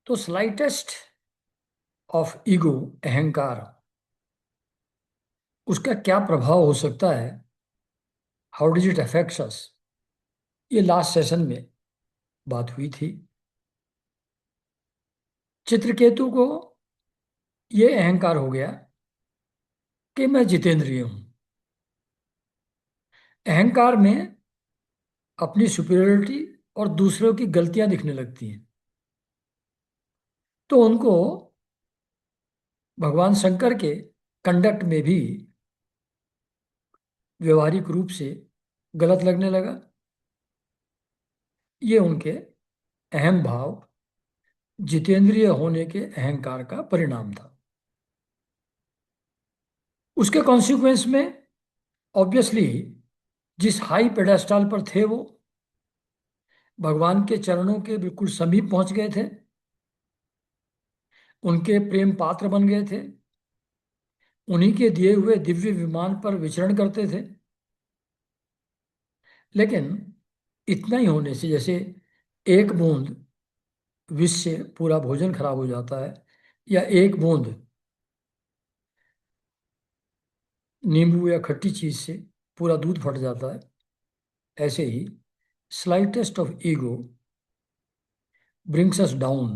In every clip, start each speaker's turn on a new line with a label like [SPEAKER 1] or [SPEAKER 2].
[SPEAKER 1] तो slightest of ego, अहंकार, उसका क्या प्रभाव हो सकता है? How डिज it affects us? ये लास्ट सेशन में बात हुई थी। चित्रकेतु को ये अहंकार हो गया कि मैं जितेंद्रिय हूं। अहंकार में अपनी सुपीरियरिटी और दूसरों की गलतियां दिखने लगती हैं। तो उनको भगवान शंकर के कंडक्ट में भी व्यवहारिक रूप से गलत लगने लगा। ये उनके अहम भाव, जितेंद्रिय होने के अहंकार का परिणाम था। उसके कॉन्सिक्वेंस में ऑब्वियसली जिस हाई पेडेस्टल पर थे वो भगवान के चरणों के बिल्कुल समीप पहुंच गए थे, उनके प्रेम पात्र बन गए थे, उन्हीं के दिए हुए दिव्य विमान पर विचरण करते थे। लेकिन इतना ही होने से, जैसे एक बूंद विष से पूरा भोजन खराब हो जाता है, या एक बूंद नींबू या खट्टी चीज से पूरा दूध फट जाता है, ऐसे ही slightest of ego brings us down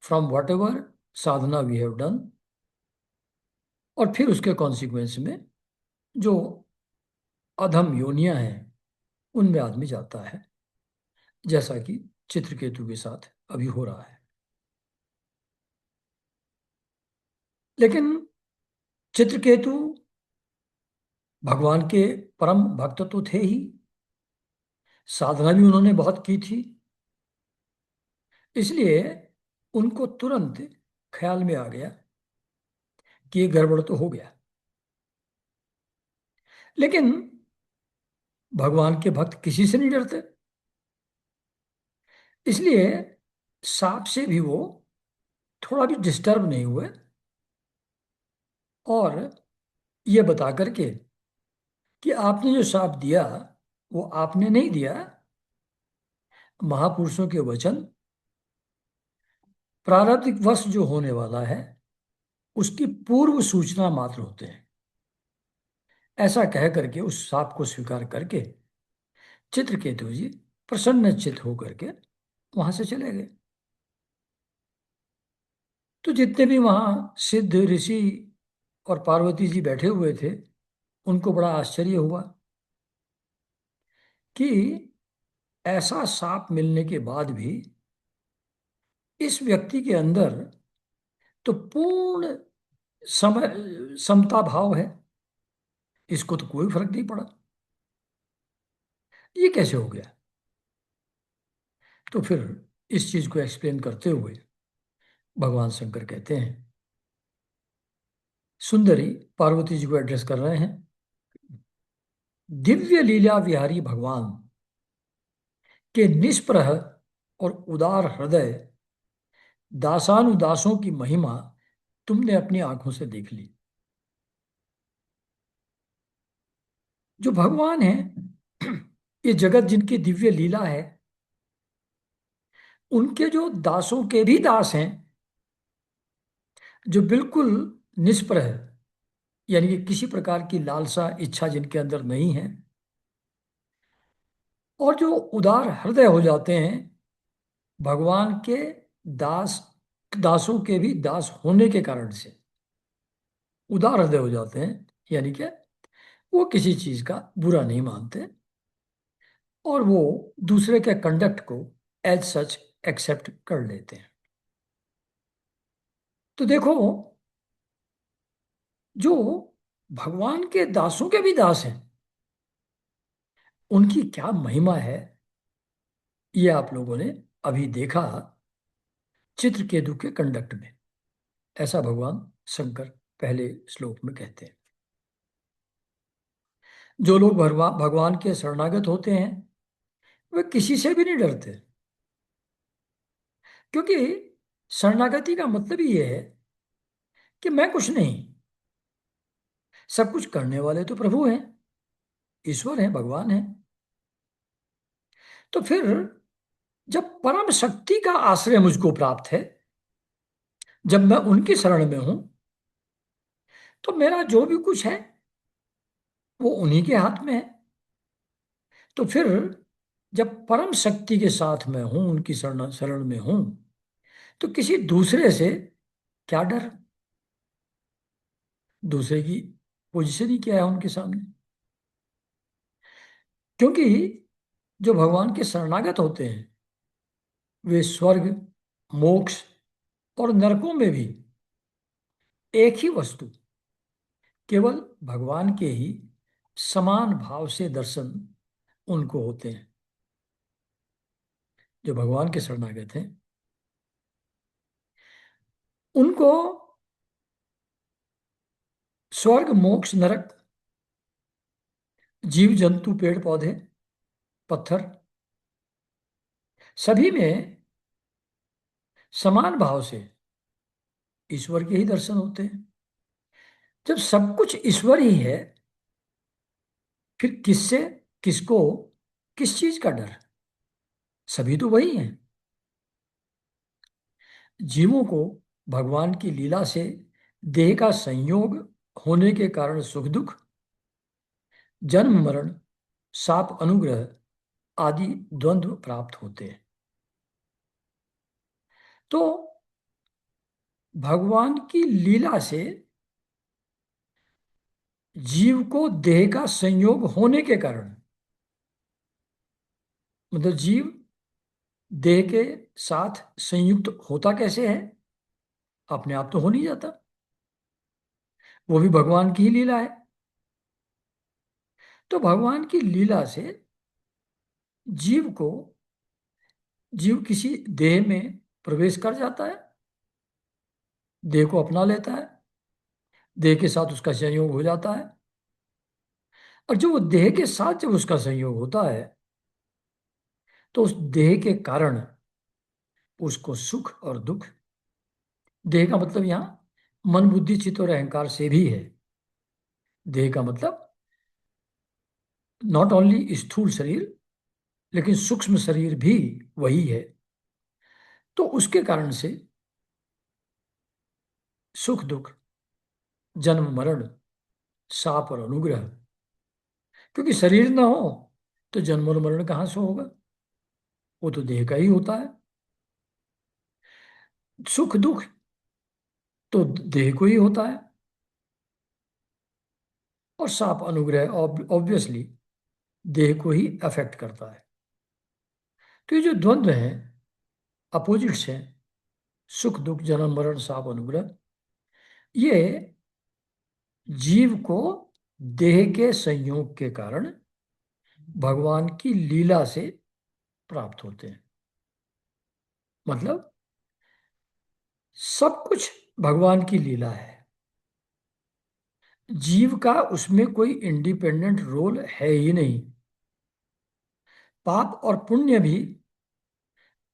[SPEAKER 1] from whatever sadhana we have done, और फिर उसके कॉन्सिक्वेंस में जो अधम योनियां हैं उनमें आदमी जाता है, जैसा कि चित्रकेतु के साथ अभी हो रहा है। लेकिन चित्रकेतु भगवान के परम भक्त तो थे ही, साधना भी उन्होंने बहुत की थी, इसलिए उनको तुरंत ख्याल में आ गया कि ये गड़बड़ तो हो गया। लेकिन भगवान के भक्त किसी से नहीं डरते, इसलिए सांप से भी वो थोड़ा भी डिस्टर्ब नहीं हुए, और ये बता करके कि आपने जो श्राप दिया वो आपने नहीं दिया, महापुरुषों के वचन प्रारब्धिक वश जो होने वाला है उसकी पूर्व सूचना मात्र होते हैं। ऐसा कह करके उस श्राप को स्वीकार करके चित्रकेतु जी प्रसन्नचित्त होकर के वहां से चले गए। तो जितने भी वहां सिद्ध ऋषि और पार्वती जी बैठे हुए थे उनको बड़ा आश्चर्य हुआ कि ऐसा श्राप मिलने के बाद भी इस व्यक्ति के अंदर तो पूर्ण समय समता भाव है, इसको तो कोई फर्क नहीं पड़ा, ये कैसे हो गया? तो फिर इस चीज को एक्सप्लेन करते हुए भगवान शंकर कहते हैं, सुंदरी पार्वती जी को एड्रेस कर रहे हैं, दिव्य लीला विहारी भगवान के निष्प्रह और उदार हृदय दासानुदासों की महिमा तुमने अपनी आंखों से देख ली। जो भगवान है, ये जगत जिनकी दिव्य लीला है, उनके जो दासों के भी दास हैं, जो बिल्कुल निष्प्रह, यानी कि किसी प्रकार की लालसा इच्छा जिनके अंदर नहीं है, और जो उदार हृदय हो जाते हैं भगवान के दास, दासों के भी दास होने के कारण से उदार हृदय हो जाते हैं, यानी कि वो किसी चीज का बुरा नहीं मानते, और वो दूसरे के कंडक्ट को एज सच एक्सेप्ट कर लेते हैं। तो देखो, जो भगवान के दासों के भी दास हैं उनकी क्या महिमा है, ये आप लोगों ने अभी देखा चित्रकेतु के कंडक्ट में। ऐसा भगवान शंकर पहले श्लोक में कहते हैं। जो लोग भगवान के शरणागत होते हैं वे किसी से भी नहीं डरते, क्योंकि शरणागति का मतलब ही ये है कि मैं कुछ नहीं, सब कुछ करने वाले तो प्रभु हैं, ईश्वर है, भगवान है। तो फिर जब परम शक्ति का आश्रय मुझको प्राप्त है, जब मैं उनकी शरण में हूं, तो मेरा जो भी कुछ है वो उन्हीं के हाथ में है। तो फिर जब परम शक्ति के साथ मैं हूं, उनकी शरण शरण में हूं, तो किसी दूसरे से क्या डर? दूसरे की पोजीशन ही क्या है उनके सामने? क्योंकि जो भगवान के शरणागत होते हैं वे स्वर्ग, मोक्ष और नरकों में भी एक ही वस्तु, केवल भगवान के ही समान भाव से दर्शन उनको होते हैं। जो भगवान के शरणागत हैं उनको स्वर्ग, मोक्ष, नरक, जीव जंतु, पेड़ पौधे, पत्थर, सभी में समान भाव से ईश्वर के ही दर्शन होते हैं। जब सब कुछ ईश्वर ही है, फिर किससे, किसको, किस चीज का डर? सभी तो वही हैं। जीवों को भगवान की लीला से देह का संयोग होने के कारण सुख दुख, जन्म मरण, शाप अनुग्रह आदि द्वंद्व प्राप्त होते हैं। तो भगवान की लीला से जीव को देह का संयोग होने के कारण, मतलब जीव देह के साथ संयुक्त होता कैसे है? अपने आप तो हो नहीं जाता, वो भी भगवान की ही लीला है। तो भगवान की लीला से जीव को, जीव किसी देह में प्रवेश कर जाता है, देह को अपना लेता है, देह के साथ उसका संयोग हो जाता है। और जो वो देह के साथ जब उसका संयोग होता है, तो उस देह के कारण उसको सुख और दुख, देह का मतलब यहां मन बुद्धि चित्त और अहंकार से भी है। देह का मतलब नॉट ओनली स्थूल शरीर, लेकिन सूक्ष्म शरीर भी वही है। तो उसके कारण से सुख दुख, जन्म मरण, शाप और अनुग्रह, क्योंकि शरीर ना हो तो जन्म और मरण कहाँ से होगा? वो तो देह का ही होता है। सुख दुख तो देह को ही होता है। और शाप अनुग्रह ऑब्वियसली देह को ही अफेक्ट करता है। तो ये जो द्वंद्व हैं, अपोजिट्स हैं, सुख दुख, जन्म मरण, शाप अनुग्रह, ये जीव को देह के संयोग के कारण भगवान की लीला से प्राप्त होते हैं। मतलब सब कुछ भगवान की लीला है, जीव का उसमें कोई इंडिपेंडेंट रोल है ही नहीं। पाप और पुण्य भी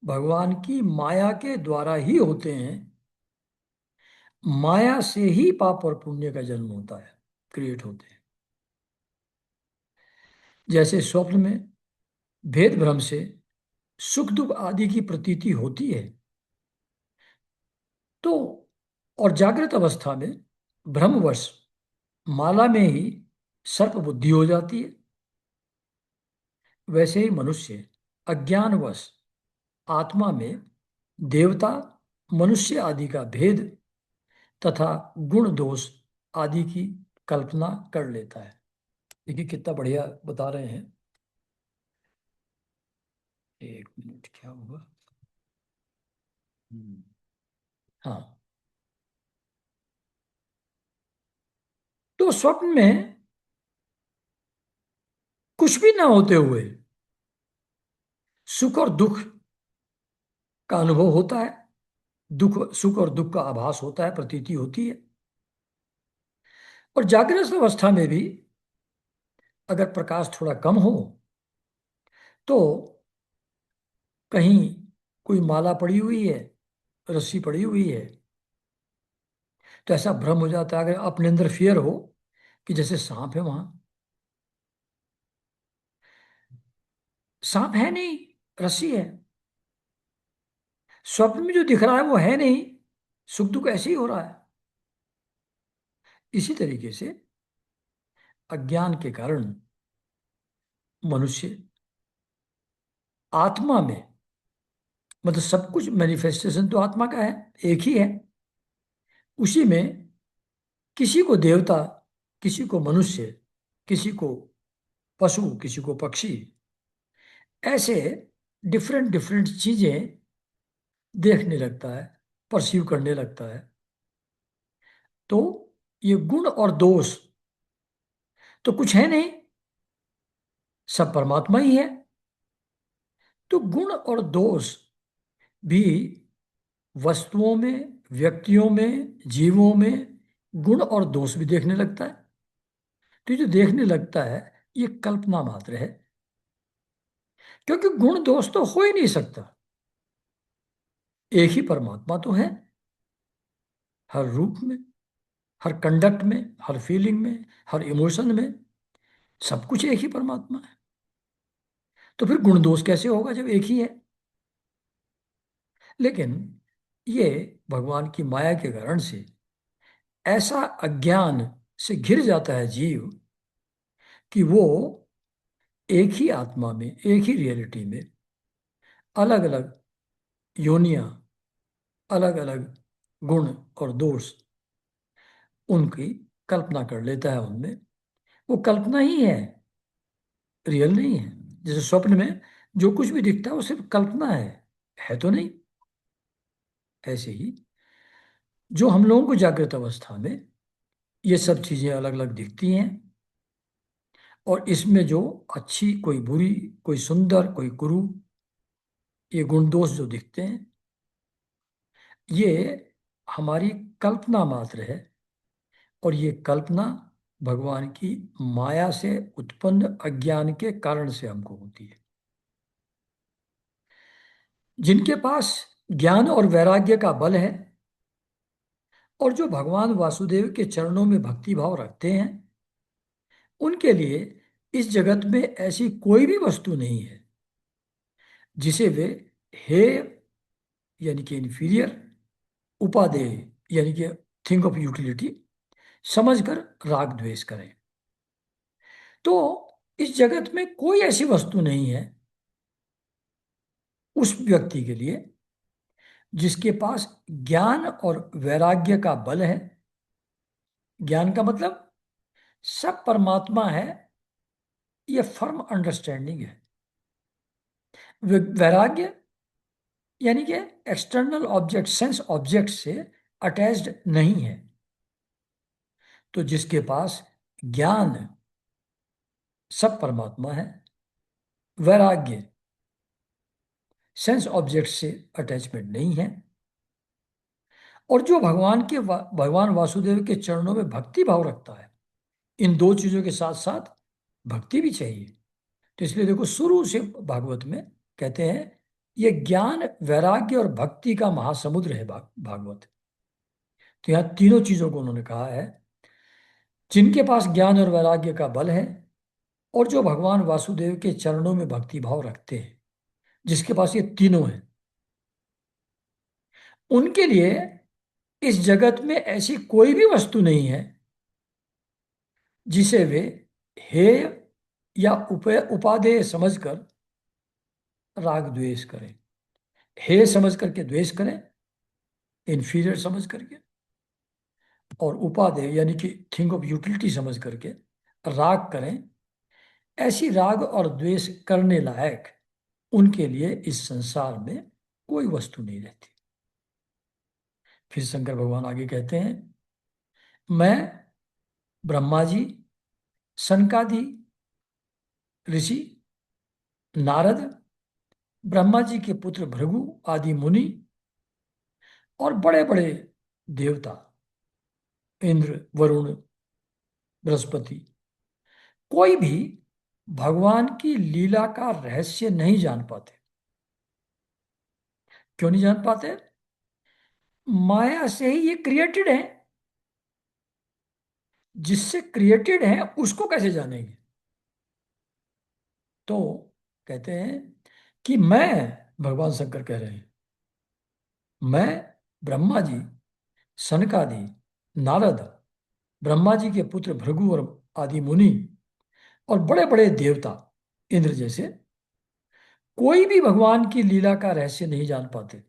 [SPEAKER 1] भगवान की माया के द्वारा ही होते हैं। माया से ही पाप और पुण्य का जन्म होता है, क्रिएट होते हैं। जैसे स्वप्न में भेद भ्रम से सुख दुख आदि की प्रतीति होती है, तो और जागृत अवस्था में भ्रमवश माला में ही सर्प बुद्धि हो जाती है। वैसे ही मनुष्य अज्ञानवश आत्मा में देवता, मनुष्य आदि का भेद तथा गुण दोष आदि की कल्पना कर लेता है। देखिए कितना बढ़िया बता रहे हैं। एक मिनट, क्या हुआ? हम्म, हाँ। तो स्वप्न में कुछ भी ना होते हुए सुख और दुख का अनुभव होता है, दुख, सुख और दुख का आभास होता है, प्रतीति होती है। और जागृत अवस्था में भी अगर प्रकाश थोड़ा कम हो तो कहीं कोई माला पड़ी हुई है, रस्सी पड़ी हुई है, तो ऐसा भ्रम हो जाता है, अगर अपने अंदर फियर हो कि जैसे सांप है वहां, सांप है नहीं, रस्सी है। स्वप्न में जो दिख रहा है वो है नहीं, सुख दुख ऐसे ही हो रहा है। इसी तरीके से अज्ञान के कारण मनुष्य आत्मा में, मतलब सब कुछ मैनिफेस्टेशन तो आत्मा का है, एक ही है, उसी में किसी को देवता, किसी को मनुष्य, किसी को पशु, किसी को पक्षी, ऐसे डिफरेंट डिफरेंट चीजें देखने लगता है, परसीव करने लगता है। तो ये गुण और दोष तो कुछ है नहीं, सब परमात्मा ही है। तो गुण और दोष भी वस्तुओं में, व्यक्तियों में, जीवों में गुण और दोष भी देखने लगता है। तो ये जो देखने लगता है ये कल्पना मात्र है, क्योंकि गुण दोष तो हो ही नहीं सकता। एक ही परमात्मा तो है, हर रूप में, हर कंडक्ट में, हर फीलिंग में, हर इमोशन में, सब कुछ एक ही परमात्मा है। तो फिर गुण दोष कैसे होगा जब एक ही है? लेकिन ये भगवान की माया के कारण से ऐसा अज्ञान से घिर जाता है जीव कि वो एक ही आत्मा में, एक ही रियलिटी में अलग अलग योनियां, अलग अलग गुण और दोष, उनकी कल्पना कर लेता है उनमें। वो कल्पना ही है, रियल नहीं है। जैसे स्वप्न में जो कुछ भी दिखता है वो सिर्फ कल्पना है तो नहीं। ऐसे ही जो हम लोगों को जागृत अवस्था में ये सब चीजें अलग अलग दिखती हैं, और इसमें जो अच्छी, कोई बुरी, कोई सुंदर, कोई कुरु, ये गुण दोष जो दिखते हैं, ये हमारी कल्पना मात्र है। और ये कल्पना भगवान की माया से उत्पन्न अज्ञान के कारण से हमको होती है। जिनके पास ज्ञान और वैराग्य का बल है, और जो भगवान वासुदेव के चरणों में भक्ति भाव रखते हैं, उनके लिए इस जगत में ऐसी कोई भी वस्तु नहीं है जिसे वे हे, यानी कि इंफीरियर, उपादेय, यानी कि थिंग ऑफ यूटिलिटी समझकर राग द्वेष करें। तो इस जगत में कोई ऐसी वस्तु नहीं है उस व्यक्ति के लिए जिसके पास ज्ञान और वैराग्य का बल है। ज्ञान का मतलब सब परमात्मा है, यह फर्म अंडरस्टैंडिंग है। वैराग्य यानी कि एक्सटर्नल ऑब्जेक्ट, सेंस ऑब्जेक्ट से अटैच्ड नहीं है। तो जिसके पास ज्ञान, सब परमात्मा है, वैराग्य सेंस ऑब्जेक्ट से अटैचमेंट नहीं है, और जो भगवान वासुदेव के चरणों में भक्ति भाव रखता है, इन दो चीजों के साथ साथ भक्ति भी चाहिए। तो इसलिए देखो शुरू से भागवत में कहते हैं ये ज्ञान, वैराग्य और भक्ति का महासमुद्र है भागवत। तो यहाँ तीनों चीजों को उन्होंने कहा है। जिनके पास ज्ञान और वैराग्य का बल है, और जो भगवान वासुदेव के चरणों में भक्ति भाव रखते हैं, जिसके पास ये तीनों हैं, उनके लिए इस जगत में ऐसी कोई भी वस्तु नहीं है जिसे वे हे या उपादेय समझकर राग द्वेष करें। हे समझ करके द्वेष करें, इंफीरियर समझ करके, और उपादेय यानी कि थिंग ऑफ यूटिलिटी समझ करके राग करें। ऐसी राग और द्वेष करने लायक उनके लिए इस संसार में कोई वस्तु नहीं रहती। फिर शंकर भगवान आगे कहते हैं, मैं ब्रह्मा जी, सनकादि ऋषि, नारद, ब्रह्मा जी के पुत्र भृगु आदि मुनि, और बड़े बड़े देवता, इंद्र, वरुण, बृहस्पति, कोई भी भगवान की लीला का रहस्य नहीं जान पाते। क्यों नहीं जान पाते? माया से ही ये क्रिएटेड है। जिससे क्रिएटेड है उसको कैसे जानेंगे? तो कहते हैं कि मैं, भगवान शंकर कह रहे हैं, मैं ब्रह्मा जी, सनकादि, नारद, ब्रह्मा जी के पुत्र भृगु और आदि मुनि और बड़े बड़े देवता इंद्र जैसे कोई भी भगवान की लीला का रहस्य नहीं जान पाते।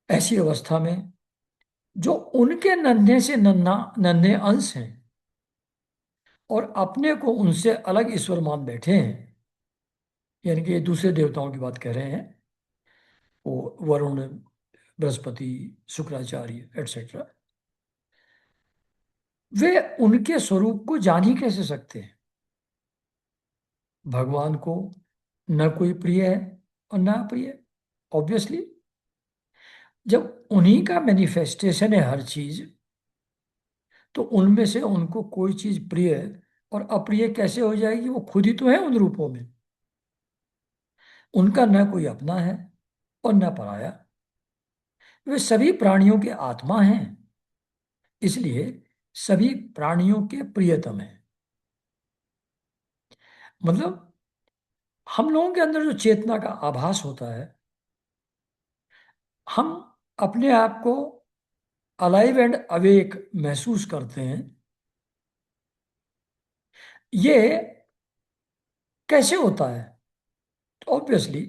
[SPEAKER 1] ऐसी अवस्था में जो उनके नन्हे से नन्हा नन्हे अंश हैं और अपने को उनसे अलग ईश्वर मान बैठे हैं, यानी कि दूसरे देवताओं की बात कह रहे हैं, वो वरुण, बृहस्पति, शुक्राचार्य एटसेट्रा, वे उनके स्वरूप को जान ही कैसे सकते हैं। भगवान को न कोई प्रिय है और न अप्रिय। ऑब्वियसली जब उन्हीं का मैनिफेस्टेशन है हर चीज, तो उनमें से उनको कोई चीज प्रिय और अप्रिय कैसे हो जाएगी? वो खुद ही तो है उन रूपों में। उनका न कोई अपना है और न पराया। वे सभी प्राणियों के आत्मा हैं, इसलिए सभी प्राणियों के प्रियतम हैं। मतलब हम लोगों के अंदर जो चेतना का आभास होता है, हम अपने आप को अलाइव एंड अवेक महसूस करते हैं। ये कैसे होता है? ऑब्वियसली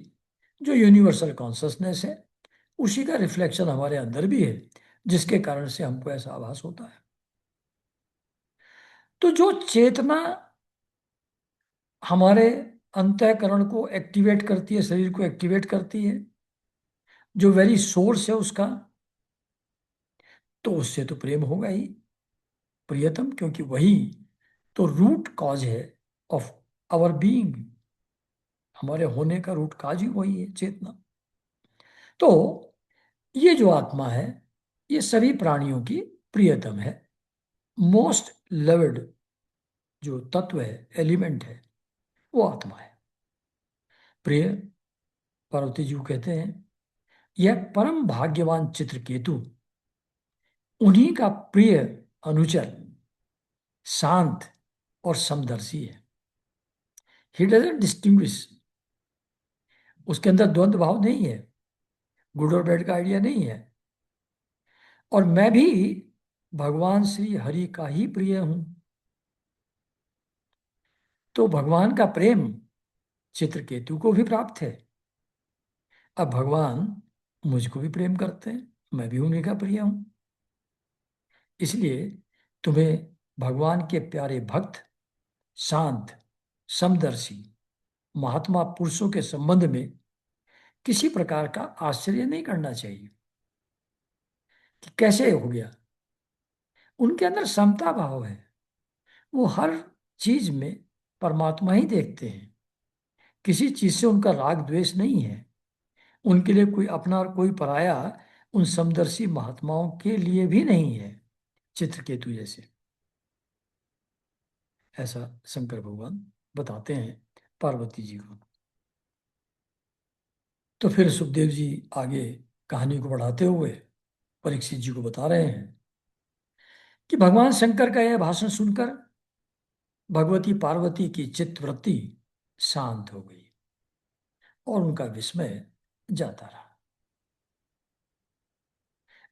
[SPEAKER 1] जो यूनिवर्सल कॉन्शसनेस है, उसी का रिफ्लेक्शन हमारे अंदर भी है, जिसके कारण से हमको ऐसा आभास होता है। तो जो चेतना हमारे अंतःकरण को एक्टिवेट करती है, शरीर को एक्टिवेट करती है, जो वेरी सोर्स है उसका, तो उससे तो प्रेम होगा ही, प्रियतम, क्योंकि वही तो रूट कॉज है ऑफ आवर बीइंग। हमारे होने का रूट काज ही वही है, चेतना। तो ये जो आत्मा है, ये सभी प्राणियों की प्रियतम है, मोस्ट लव्ड जो तत्व है, एलिमेंट है, वो आत्मा है। प्रिय, पार्वती जी को कहते हैं, यह परम भाग्यवान चित्रकेतु उन्हीं का प्रिय अनुचर, शांत और समदर्शी है। ही डजंट डिस्टिंग्विश, उसके अंदर द्वंद्व भाव नहीं है, गुड और बैड का आइडिया नहीं है। और मैं भी भगवान श्री हरि का ही प्रिय हूं। तो भगवान का प्रेम चित्रकेतु को भी प्राप्त है। अब भगवान मुझको भी प्रेम करते हैं, मैं भी उन्हीं का प्रिय हूं। इसलिए तुम्हें भगवान के प्यारे भक्त, शांत, समदर्शी महात्मा पुरुषों के संबंध में किसी प्रकार का आश्चर्य नहीं करना चाहिए कि कैसे हो गया। उनके अंदर समता भाव है, वो हर चीज में परमात्मा ही देखते हैं। किसी चीज से उनका राग द्वेष नहीं है। उनके लिए कोई अपना और कोई पराया उन समदर्शी महात्माओं के लिए भी नहीं है, चित्रकेतु जैसे। ऐसा शंकर भगवान बताते हैं पार्वती जी को। तो फिर सुखदेव जी आगे कहानी को बढ़ाते हुए परीक्षित जी को बता रहे हैं कि भगवान शंकर का यह भाषण सुनकर भगवती पार्वती की चित्तवृत्ति शांत हो गई और उनका विस्मय जाता रहा।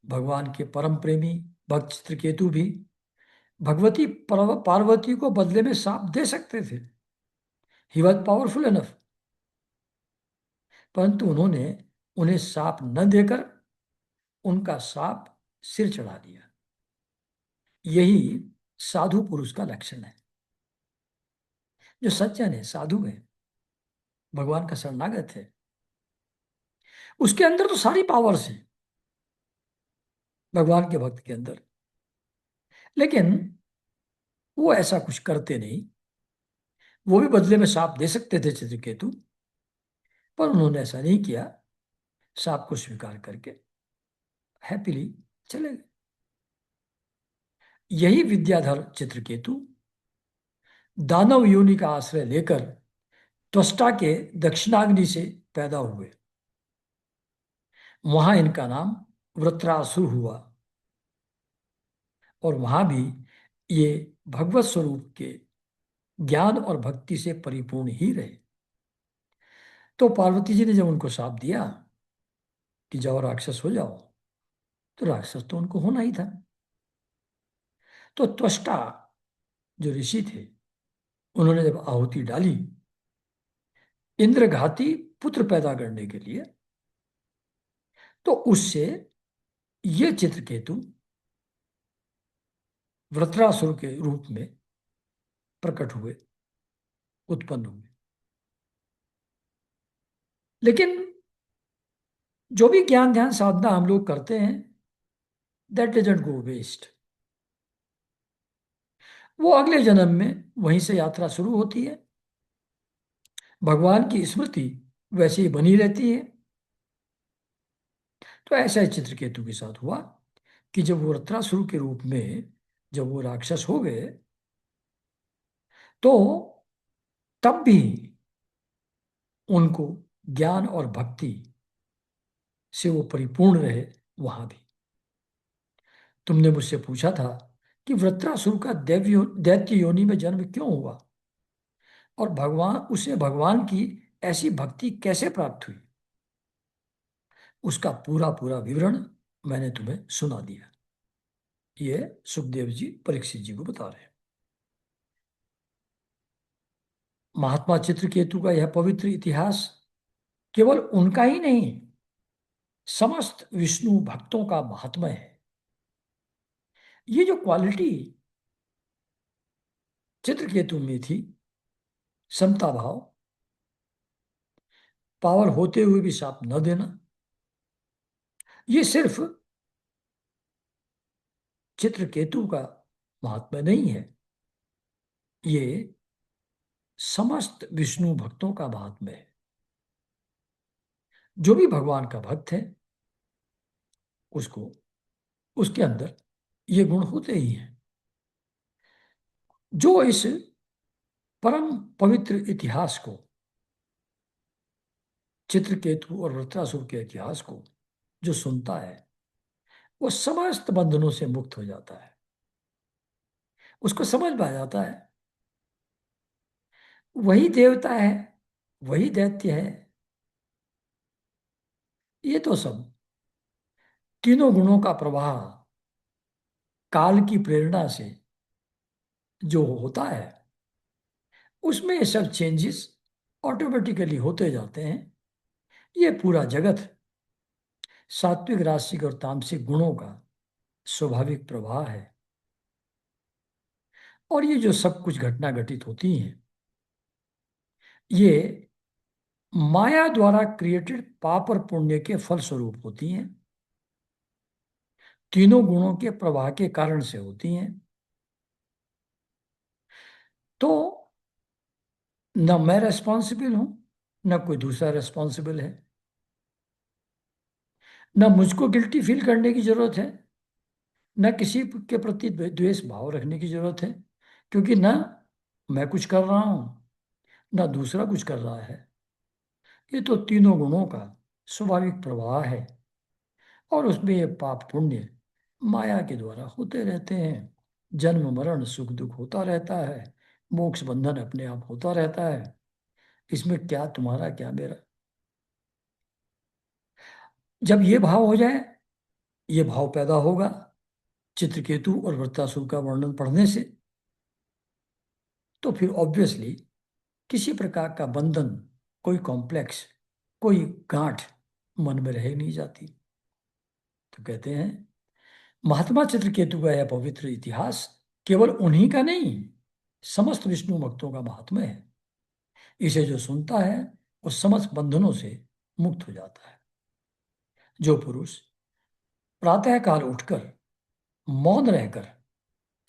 [SPEAKER 1] भगवान के परम प्रेमी भक्त चित्रकेतु भी भगवती पार्वती को बदले में शाप दे सकते थे। ही वॉज पावरफुल एनफ, परंतु उन्होंने उन्हें शाप न देकर उनका शाप सिर चढ़ा दिया। यही साधु पुरुष का लक्षण है। जो सज्जन है, साधु है, भगवान का शरणागत है, उसके अंदर तो सारी पावर्स हैं, भगवान के भक्त के अंदर। लेकिन वो ऐसा कुछ करते नहीं। वो भी बदले में शाप दे सकते थे चित्रकेतु, पर उन्होंने ऐसा नहीं किया। शाप को स्वीकार करके हैप्पीली चले गए। यही विद्याधर चित्रकेतु दानव योनि का आश्रय लेकर त्वष्टा के दक्षिणाग्नि से पैदा हुए। वहां इनका नाम वृत्रासुर हुआ और वहां भी ये भगवत स्वरूप के ज्ञान और भक्ति से परिपूर्ण ही रहे। तो पार्वती जी ने जब उनको शाप दिया कि जाओ राक्षस हो जाओ, तो राक्षस तो उनको होना ही था। तो त्वष्टा जो ऋषि थे, उन्होंने जब आहुति डाली इंद्रघाती पुत्र पैदा करने के लिए, तो उससे ये चित्रकेतु वृत्रासुर के रूप में प्रकट हुए, उत्पन्न हुए। लेकिन जो भी ज्ञान ध्यान साधना हम लोग करते हैं, दैट डजंट गो वेस्ट। वो अगले जन्म में वहीं से यात्रा शुरू होती है। भगवान की स्मृति वैसे ही बनी रहती है। तो ऐसा ही चित्रकेतु के साथ हुआ कि जब वो वृत्रासुर के रूप में जब वो राक्षस हो गए, तो तब भी उनको ज्ञान और भक्ति से वो परिपूर्ण रहे वहां भी। तुमने मुझसे पूछा था कि वृत्रासुर का दैत्य योनि में जन्म क्यों हुआ और भगवान उसे भगवान की ऐसी भक्ति कैसे प्राप्त हुई। उसका पूरा पूरा विवरण मैंने तुम्हें सुना दिया। ये सुखदेव जी परीक्षित जी को बता रहे हैं। महात्मा चित्रकेतु का यह पवित्र इतिहास केवल उनका ही नहीं, समस्त विष्णु भक्तों का महात्मा है। ये जो क्वालिटी चित्रकेतु में थी, समता भाव, पावर होते हुए भी साप न देना, ये सिर्फ चित्रकेतु का महात्मा नहीं है, ये समस्त विष्णु भक्तों का महात्मा है। जो भी भगवान का भक्त है उसको उसके अंदर ये गुण होते ही हैं। जो इस परम पवित्र इतिहास को, चित्रकेतु और वृत्रासुर के इतिहास को जो सुनता है, वो समस्त बंधनों से मुक्त हो जाता है। उसको समझ में आ जाता है वही देवता है, वही दैत्य है। ये तो सब तीनों गुणों का प्रवाह काल की प्रेरणा से जो होता है, उसमें ये सब चेंजेस ऑटोमेटिकली होते जाते हैं। ये पूरा जगत सात्विक राशिक और तामसिक गुणों का स्वाभाविक प्रवाह है। और ये जो सब कुछ घटना घटित होती हैं, ये माया द्वारा क्रिएटेड पाप और पुण्य के फल स्वरूप होती हैं। तीनों गुणों के प्रवाह के कारण से होती हैं। तो न मैं रेस्पॉन्सिबल हूं, न कोई दूसरा रेस्पॉन्सिबल है। न मुझको गिल्टी फील करने की जरूरत है, न किसी के प्रति द्वेष भाव रखने की जरूरत है, क्योंकि न मैं कुछ कर रहा हूं, न दूसरा कुछ कर रहा है। ये तो तीनों गुणों का स्वाभाविक प्रवाह है। और उसमें ये पाप पुण्य माया के द्वारा होते रहते हैं। जन्म मरण सुख दुख होता रहता है, मोक्ष बंधन अपने आप होता रहता है। इसमें क्या तुम्हारा क्या मेरा। जब ये भाव हो जाए, ये भाव पैदा होगा चित्रकेतु और वृत्तासुर का वर्णन पढ़ने से, तो फिर ऑब्वियसली किसी प्रकार का बंधन, कोई कॉम्प्लेक्स, कोई गांठ मन में रह नहीं जाती। तो कहते हैं महात्मा चित्रकेतु का यह पवित्र इतिहास केवल उन्हीं का नहीं, समस्त विष्णु भक्तों का महात्मा है। इसे जो सुनता है वो समस्त बंधनों से मुक्त हो जाता है। जो पुरुष प्रातःकाल उठकर मौन रहकर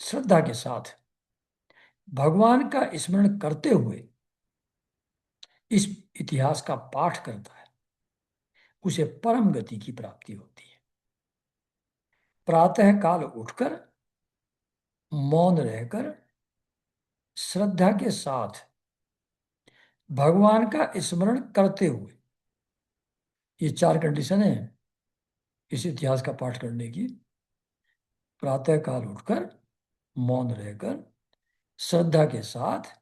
[SPEAKER 1] श्रद्धा के साथ भगवान का स्मरण करते हुए इस इतिहास का पाठ करता है, उसे परम गति की प्राप्ति होती है। प्रातः काल उठकर मौन रहकर श्रद्धा के साथ भगवान का स्मरण करते हुए, ये चार कंडीशन है इस इतिहास का पाठ करने की। प्रातः काल उठकर मौन रहकर श्रद्धा के साथ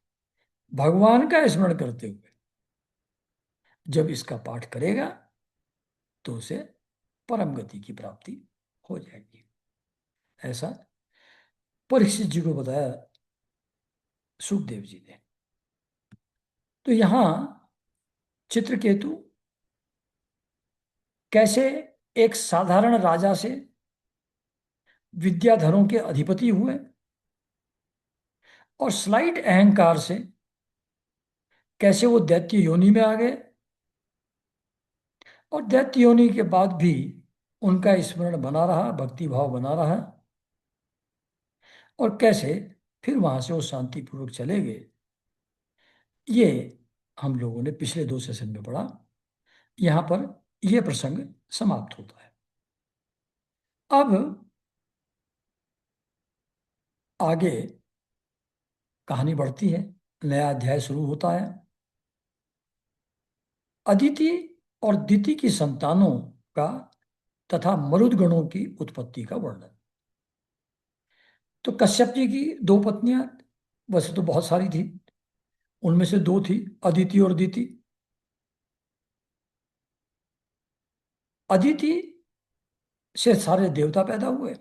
[SPEAKER 1] भगवान का स्मरण करते हुए जब इसका पाठ करेगा तो उसे परम गति की प्राप्ति हो जाएगी। ऐसा परीक्षित जी को बताया सुखदेव जी ने। तो यहां चित्रकेतु कैसे एक साधारण राजा से विद्याधरों के अधिपति हुए और स्लाइट अहंकार से कैसे वो दैत्य योनि में आ गए, और दैत्य योनि के बाद भी उनका स्मरण बना रहा, भक्ति भाव बना रहा, और कैसे फिर वहां से वो शांतिपूर्वक चले गए, ये हम लोगों ने पिछले 2 सेशन में पढ़ा। यहां पर यह प्रसंग समाप्त होता है। अब आगे कहानी बढ़ती है, नया अध्याय शुरू होता है। अदिति और दिति की संतानों का तथा मरुदगणों की उत्पत्ति का वर्णन। तो कश्यप जी की 2 पत्नियां, वैसे तो बहुत सारी थी, उनमें से 2 थी, अदिति और दिति। अदिति से सारे देवता पैदा हुए,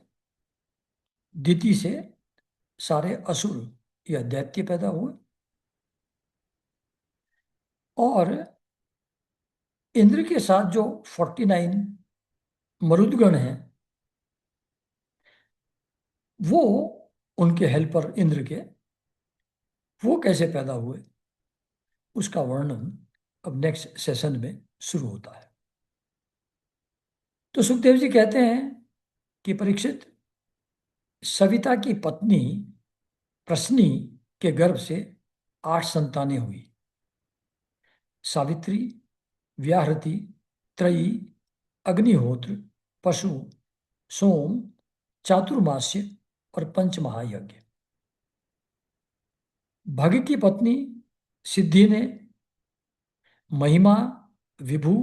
[SPEAKER 1] दिति से सारे असुर या दैत्य पैदा हुए, और इंद्र के साथ जो 49 मरुदगण हैं, वो उनके हेल्पर इंद्र के, वो कैसे पैदा हुए, उसका वर्णन अब नेक्स्ट सेशन में शुरू होता है। तो सुखदेव जी कहते हैं कि परीक्षित, सविता की पत्नी प्रश्नी के गर्भ से 8 संतानें हुई। सावित्री, व्याहृति, त्रयी, अग्निहोत्र, पशु, सोम, चातुर्मास्य और पंचमहायज्ञ। भग की पत्नी सिद्धि ने महिमा, विभु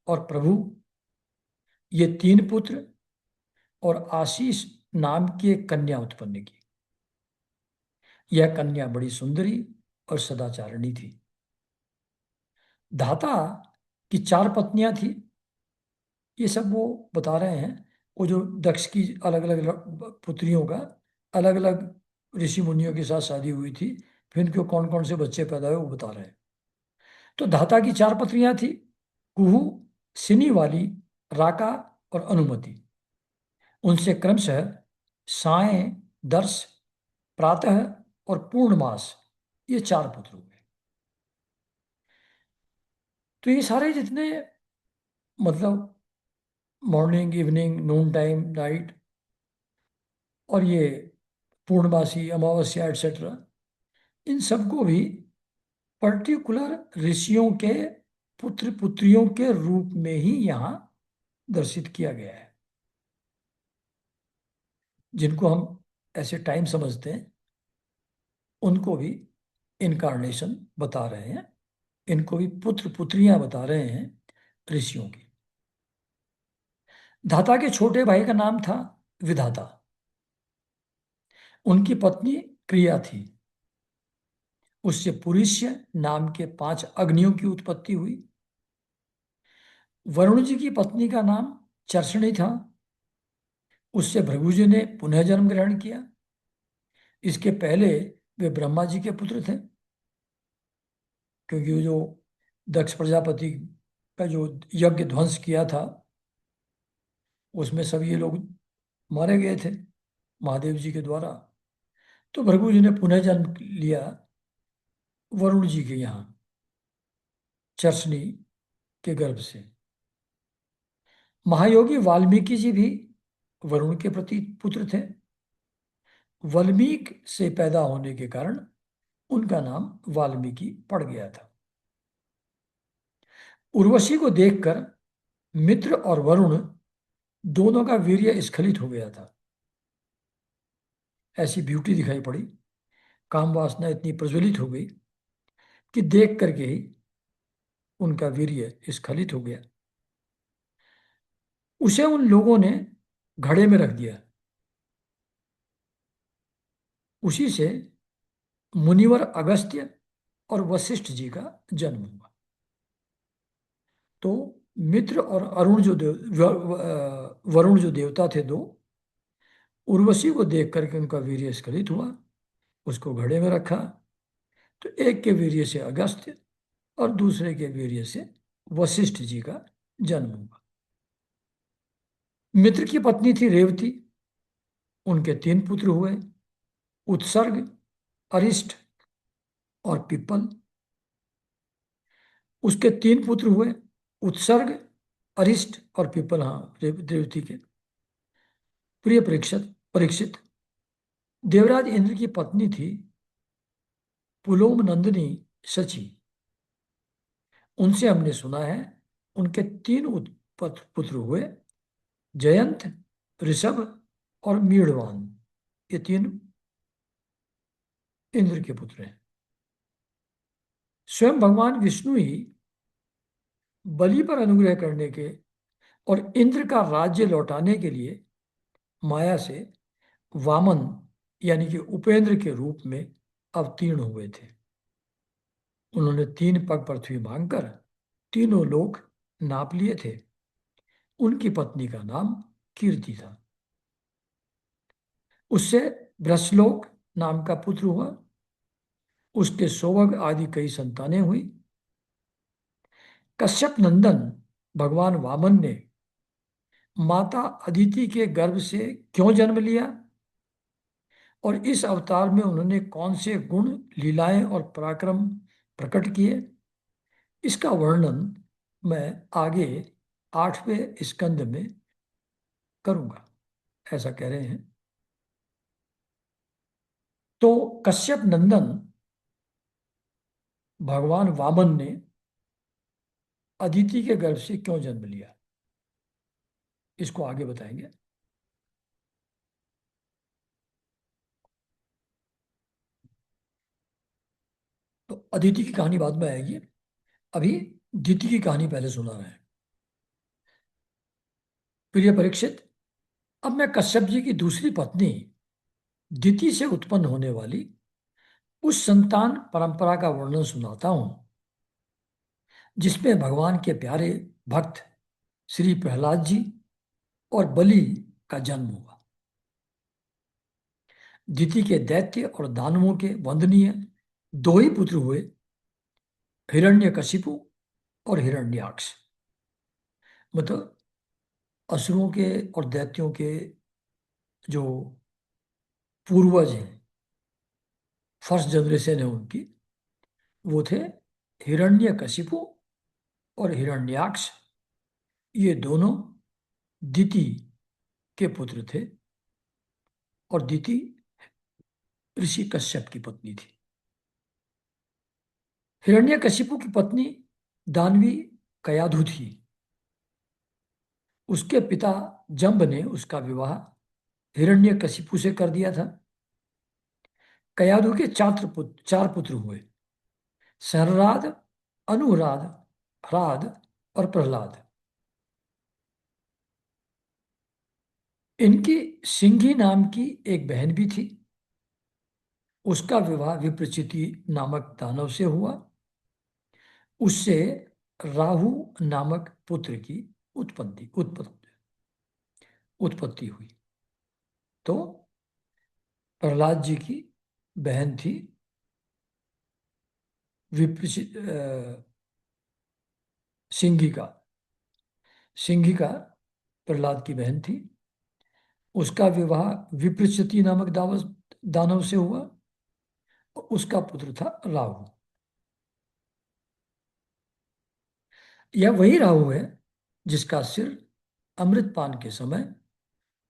[SPEAKER 1] और प्रभु, ये 3 पुत्र और आशीष नाम की एक कन्या उत्पन्न की। यह कन्या बड़ी सुंदरी और सदाचारिणी थी। धाता की 4 पत्नियां थी। ये सब वो बता रहे हैं, वो जो दक्ष की अलग अलग पुत्रियों का अलग अलग ऋषि मुनियों के साथ शादी हुई थी, फिर इनको कौन कौन से बच्चे पैदा हुए वो बता रहे हैं। तो धाता की 4 पत्नियां थी, कुहू, सिनी वाली, राका और अनुमति। उनसे क्रमशः साय, दर्श, प्रातः और पूर्णमास, ये 4 पुत्र हुए। तो ये सारे जितने, मतलब मॉर्निंग, इवनिंग, नून टाइम, नाइट, और ये पूर्णमासी, अमावस्या एटसेट्रा, इन सबको भी पर्टिकुलर ऋषियों के पुत्र पुत्रियों के रूप में ही यहाँ दर्शित किया गया है। जिनको हम ऐसे टाइम समझते हैं, उनको भी इनकारनेशन बता रहे हैं, इनको भी पुत्र पुत्रियां बता रहे हैं ऋषियों की। धाता के छोटे भाई का नाम था विधाता। उनकी पत्नी क्रिया थी। उससे पुरुष्य नाम के 5 अग्नियों की उत्पत्ति हुई। वरुण जी की पत्नी का नाम चर्षणी था। उससे भृगु जी ने पुनः जन्म ग्रहण किया। इसके पहले वे ब्रह्मा जी के पुत्र थे, क्योंकि वो जो दक्ष प्रजापति का जो यज्ञ ध्वंस किया था, उसमें सब ये लोग मारे गए थे महादेव जी के द्वारा। तो भृगु जी ने पुनः जन्म लिया वरुण जी के यहाँ, चर्षणी के गर्भ से। महायोगी वाल्मीकि जी भी वरुण के प्रति पुत्र थे। वाल्मीकि से पैदा होने के कारण उनका नाम वाल्मीकि पड़ गया था। उर्वशी को देखकर मित्र और वरुण दोनों का वीर्य स्खलित हो गया था। ऐसी ब्यूटी दिखाई पड़ी, काम वासना इतनी प्रज्वलित हो गई कि देख करके ही उनका वीर्य स्खलित हो गया। उसे उन लोगों ने घड़े में रख दिया। उसी से मुनिवर अगस्त्य और वशिष्ठ जी का जन्म हुआ। तो मित्र और अरुण जो वरुण जो देवता थे दो, उर्वशी को देख करके उनका वीर्य स्खलित हुआ, उसको घड़े में रखा। तो एक के वीर्य से अगस्त्य और दूसरे के वीर्य से वशिष्ठ जी का जन्म हुआ। मित्र की पत्नी थी रेवती, उनके 3 पुत्र हुए, उत्सर्ग, अरिष्ट और पिप्पल। उसके 3 पुत्र हुए, उत्सर्ग, अरिष्ट और पिप्पल, हाँ रेवती के। प्रिय परीक्षित परीक्षित देवराज इंद्र की पत्नी थी पुलोम नंदिनी शची। उनसे हमने सुना है उनके 3 पुत्र हुए, जयंत, ऋषभ और मीढ़वान। ये 3 इंद्र के पुत्र हैं। स्वयं भगवान विष्णु ही बलि पर अनुग्रह करने के और इंद्र का राज्य लौटाने के लिए माया से वामन यानी कि उपेंद्र के रूप में अवतीर्ण हुए थे। उन्होंने 3 पग पृथ्वी मांगकर तीनों लोक नाप लिए थे। उनकी पत्नी का नाम कीर्ति था। उससे ब्रह्मलोक नाम का पुत्र हुआ। उसके सौभग आदि कई संतानें हुई। कश्यप नंदन भगवान वामन ने माता अदिति के गर्भ से क्यों जन्म लिया और इस अवतार में उन्होंने कौन से गुण, लीलाएं और पराक्रम प्रकट किए, इसका वर्णन मैं आगे 8वें स्कंद में करूंगा, ऐसा कह रहे हैं। तो कश्यप नंदन भगवान वामन ने अदिति के गर्भ से क्यों जन्म लिया, इसको आगे बताएंगे। तो अदिति की कहानी बाद में आएगी, अभी दिति की कहानी पहले सुना रहे हैं। प्रिय परीक्षित, अब मैं कश्यप जी की दूसरी पत्नी दिति से उत्पन्न होने वाली उस संतान परंपरा का वर्णन सुनाता हूं जिसमें भगवान के प्यारे भक्त श्री प्रहलाद जी और बलि का जन्म हुआ। दिति के दैत्य और दानवों के वंदनीय 2 ही पुत्र हुए, हिरण्यकशिपु और हिरण्याक्ष। मतलब असुरों के और दैत्यों के जो पूर्वज हैं, फर्स्ट जनरेशन है उनकी, वो थे हिरण्यकशिपु और हिरण्याक्ष। ये दोनों दिति के पुत्र थे और दिति ऋषि कश्यप की पत्नी थी। हिरण्यकशिपु की पत्नी दानवी कयाधु थी। उसके पिता जंब ने उसका विवाह हिरण्यकशिपु से कर दिया था। कयाधु के 4 पुत्र हुए, संराद, अनुराध, ह्राद और प्रहलाद। इनकी सिंघी नाम की एक बहन भी थी। उसका विवाह विप्रचिति नामक दानव से हुआ। उससे राहु नामक पुत्र की उत्पत्ति हुई। तो प्रहलाद जी की बहन थी विप्रचित सिंघिका। सिंघिका प्रहलाद की बहन थी। उसका विवाह विप्रचिति नामक दानव से हुआ। उसका पुत्र था राहु। यह वही राहु है जिसका सिर अमृतपान के समय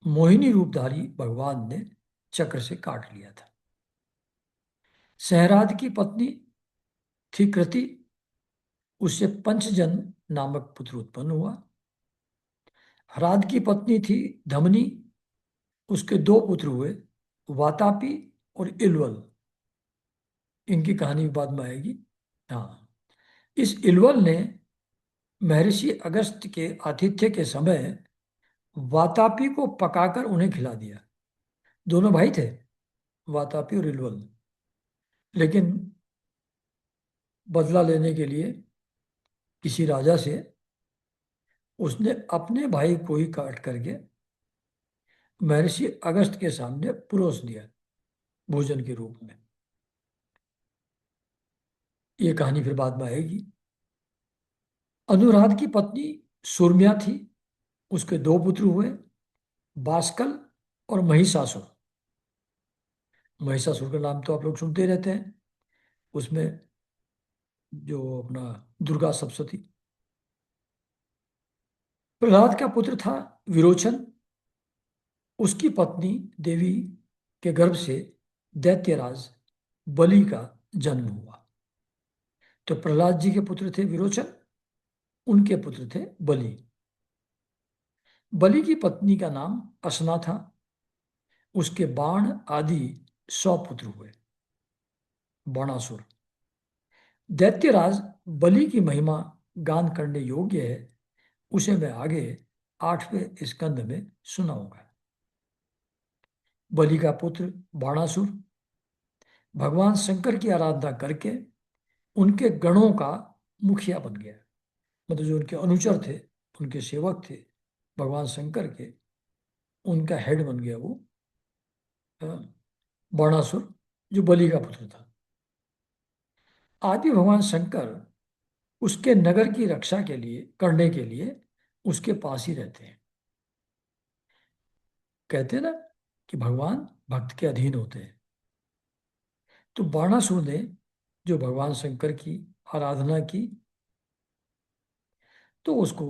[SPEAKER 1] मोहिनी रूपधारी भगवान ने चक्र से काट लिया था। सहराद की पत्नी थी कृति। उससे पंचजन नामक पुत्र उत्पन्न हुआ। ह्राद की पत्नी थी धमनी। उसके 2 पुत्र हुए, वातापी और इलवल। इनकी कहानी बाद में आएगी। हाँ, इस इलवल ने महर्षि अगस्त्य के आतिथ्य के समय वातापी को पकाकर उन्हें खिला दिया। दोनों भाई थे, वातापी और इलवल। लेकिन बदला लेने के लिए किसी राजा से उसने अपने भाई को ही काट करके महर्षि अगस्त के सामने परोस दिया भोजन के रूप में। ये कहानी फिर बाद में आएगी। अनुराध की पत्नी सुरम्या थी। उसके दो पुत्र हुए, बाष्कल और महिषासुर। महिषासुर का नाम तो आप लोग सुनते रहते हैं। उसमें जो अपना दुर्गा सप्तशती। प्रहलाद का पुत्र था विरोचन। उसकी पत्नी देवी के गर्भ से दैत्यराज बलि का जन्म हुआ। तो प्रहलाद जी के पुत्र थे विरोचन, उनके पुत्र थे बलि। बलि की पत्नी का नाम असना था। उसके बाण आदि 100 पुत्र हुए, बाणासुर। दैत्यराज बलि की महिमा गान करने योग्य है, उसे मैं आगे 8वें स्कंद में सुनाऊंगा। बलि का पुत्र बाणासुर भगवान शंकर की आराधना करके उनके गणों का मुखिया बन गया। मतलब जो उनके अनुचर थे, उनके सेवक थे भगवान शंकर के, उनका हेड बन गया वो अ, बाणासुर, जो बलि का पुत्र था। आदि भगवान शंकर उसके नगर की रक्षा के लिए करने के लिए उसके पास ही रहते हैं। कहते हैं ना कि भगवान भक्त के अधीन होते हैं। तो बाणासुर ने जो भगवान शंकर की आराधना की, तो उसको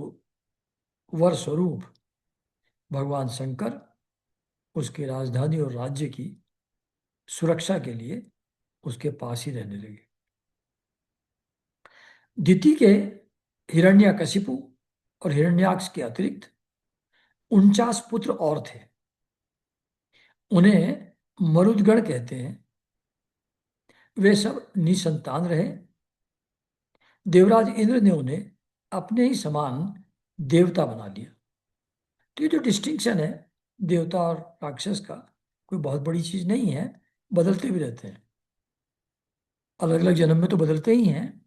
[SPEAKER 1] वर स्वरूप भगवान शंकर उसकी राजधानी और राज्य की सुरक्षा के लिए उसके पास ही रहने लगे। दिति के हिरण्यकशिपु और हिरण्याक्ष के अतिरिक्त 49 पुत्र और थे। उन्हें मरुदगण कहते हैं। वे सब निसंतान रहे। देवराज इंद्र ने उन्हें अपने ही समान देवता बना लिया। तो ये जो डिस्टिंक्शन है देवता और राक्षस का, कोई बहुत बड़ी चीज नहीं है। बदलते भी रहते हैं, अलग अलग जन्म में तो बदलते ही हैं,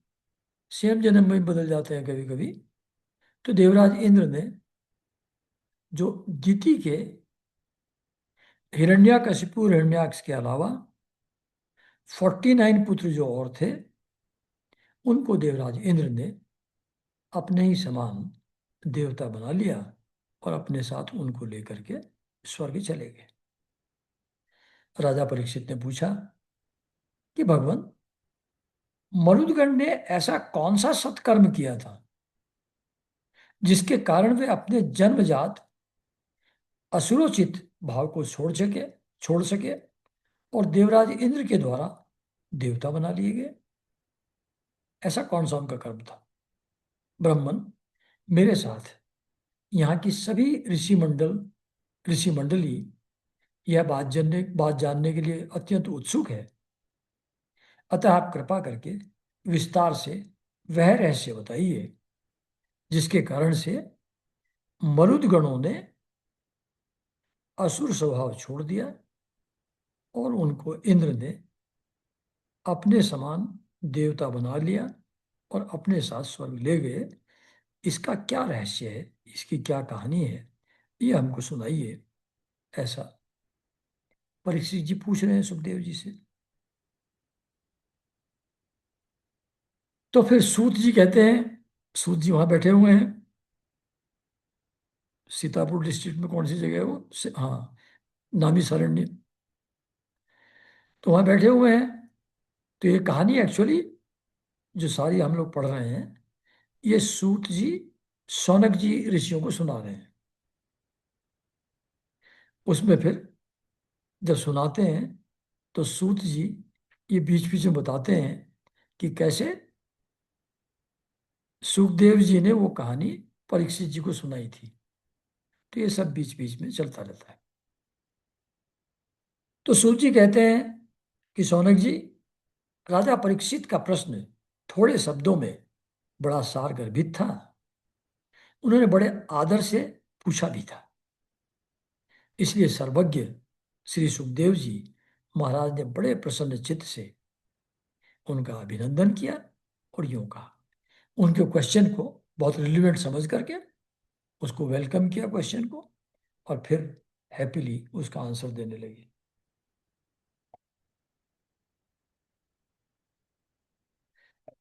[SPEAKER 1] सेम जन्म में भी बदल जाते हैं कभी कभी। तो देवराज इंद्र ने जो दिति के हिरण्यकशिपु हिरण्याक्ष के अलावा 49 पुत्र जो और थे, उनको देवराज इंद्र ने अपने ही समान देवता बना लिया और अपने साथ उनको लेकर के स्वर्ग चले गए। राजा परीक्षित ने पूछा कि भगवान, मरुदगण ने ऐसा कौन सा सत्कर्म किया था जिसके कारण वे अपने जन्मजात असुरोचित भाव को छोड़ सके और देवराज इंद्र के द्वारा देवता बना लिए गए? ऐसा कौन सा उनका कर्म था? ब्राह्मण, मेरे साथ यहाँ की सभी ऋषि मंडली यह बात जानने के लिए अत्यंत उत्सुक है। अतः आप कृपा करके विस्तार से वह रहस्य बताइए जिसके कारण से मरुदगणों ने असुर स्वभाव छोड़ दिया और उनको इंद्र ने अपने समान देवता बना लिया और अपने साथ स्वर्ग ले गए। इसका क्या रहस्य है, इसकी क्या कहानी है, ये हमको सुनाइए। ऐसा परीक्षित जी पूछ रहे हैं सुखदेव जी से। तो फिर सूत जी कहते हैं, सूत जी वहां बैठे हुए हैं। सीतापुर डिस्ट्रिक्ट में कौन सी जगह है वो हाँ, नामी सारण्य। तो वहां बैठे हुए हैं। तो ये कहानी एक्चुअली जो सारी हम लोग पढ़ रहे हैं, ये सूत जी शौनक जी ऋषियों को सुना रहे हैं। उसमें फिर जब सुनाते हैं तो सूत जी ये बीच बीच में बताते हैं कि कैसे सुखदेव जी ने वो कहानी परीक्षित जी को सुनाई थी। तो ये सब बीच बीच में चलता रहता है। तो सूत जी कहते हैं कि शौनक जी, राजा परीक्षित का प्रश्न थोड़े शब्दों में बड़ा सारगर्भित था। उन्होंने बड़े आदर से पूछा भी था। इसलिए सर्वज्ञ श्री सुखदेव जी महाराज ने बड़े प्रसन्न चित्त से उनका अभिनंदन किया और यूं कहा। उनके क्वेश्चन को बहुत रिलेवेंट समझ करके उसको वेलकम किया क्वेश्चन को, और फिर हैप्पीली उसका आंसर देने लगी।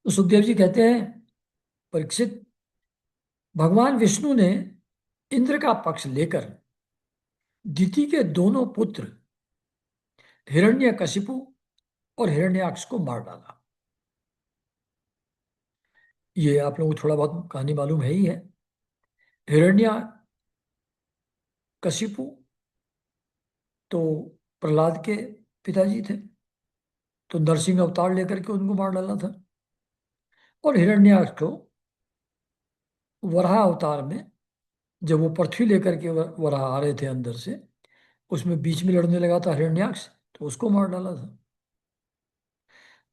[SPEAKER 1] तो सुखदेव जी कहते हैं, परीक्षित, भगवान विष्णु ने इंद्र का पक्ष लेकर दिति के दोनों पुत्र हिरण्यकशिपु और हिरण्याक्ष को मार डाला। ये आप लोगों को थोड़ा बहुत कहानी मालूम है ही है। हिरण्यकशिपु तो प्रहलाद के पिताजी थे, तो नरसिंह अवतार लेकर के उनको मार डाला था। और हिरण्याक्ष को वराह अवतार में, जब वो पृथ्वी लेकर के वराह आ रहे थे अंदर से, उसमें बीच में लड़ने लगा था हिरण्याक्ष, तो उसको मार डाला था।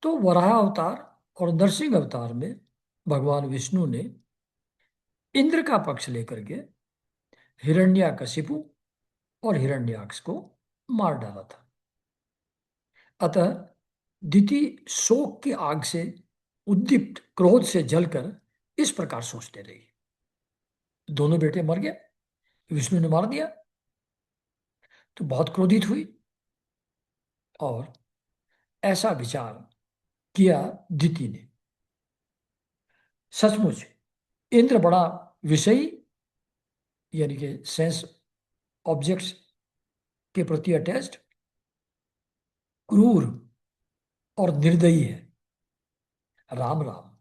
[SPEAKER 1] तो वराह अवतार और नरसिंह अवतार में भगवान विष्णु ने इंद्र का पक्ष लेकर के हिरण्यकशिपु और हिरण्याक्ष को मार डाला था। अतः दिति शोक की आग से उद्दीप्त, क्रोध से जलकर इस प्रकार सोचने लगी। दोनों बेटे मर गए, विष्णु ने मार दिया, तो बहुत क्रोधित हुई और ऐसा विचार किया दिति ने, सचमुच इंद्र बड़ा विषयी, यानी कि सेंस ऑब्जेक्ट्स के प्रति अटैच्ड, क्रूर और निर्दयी है। राम राम,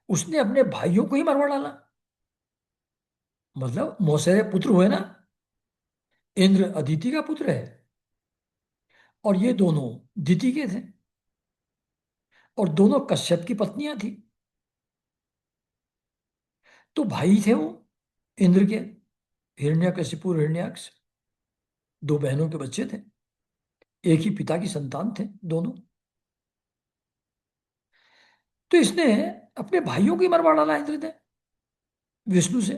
[SPEAKER 1] उसने अपने भाइयों को ही मरवा डाला। मतलब मौसेरे पुत्र हुए ना, इंद्र अदिति का पुत्र है और ये दोनों दिति के थे, और दोनों कश्यप की पत्नियां थी। तो भाई थे वो इंद्र के, हिरण्यकशिपु और हिरण्याक्ष, दो बहनों के बच्चे थे, एक ही पिता की संतान थे दोनों। तो इसने अपने भाइयों को ही मरवा डाला इंद्र ने विष्णु से।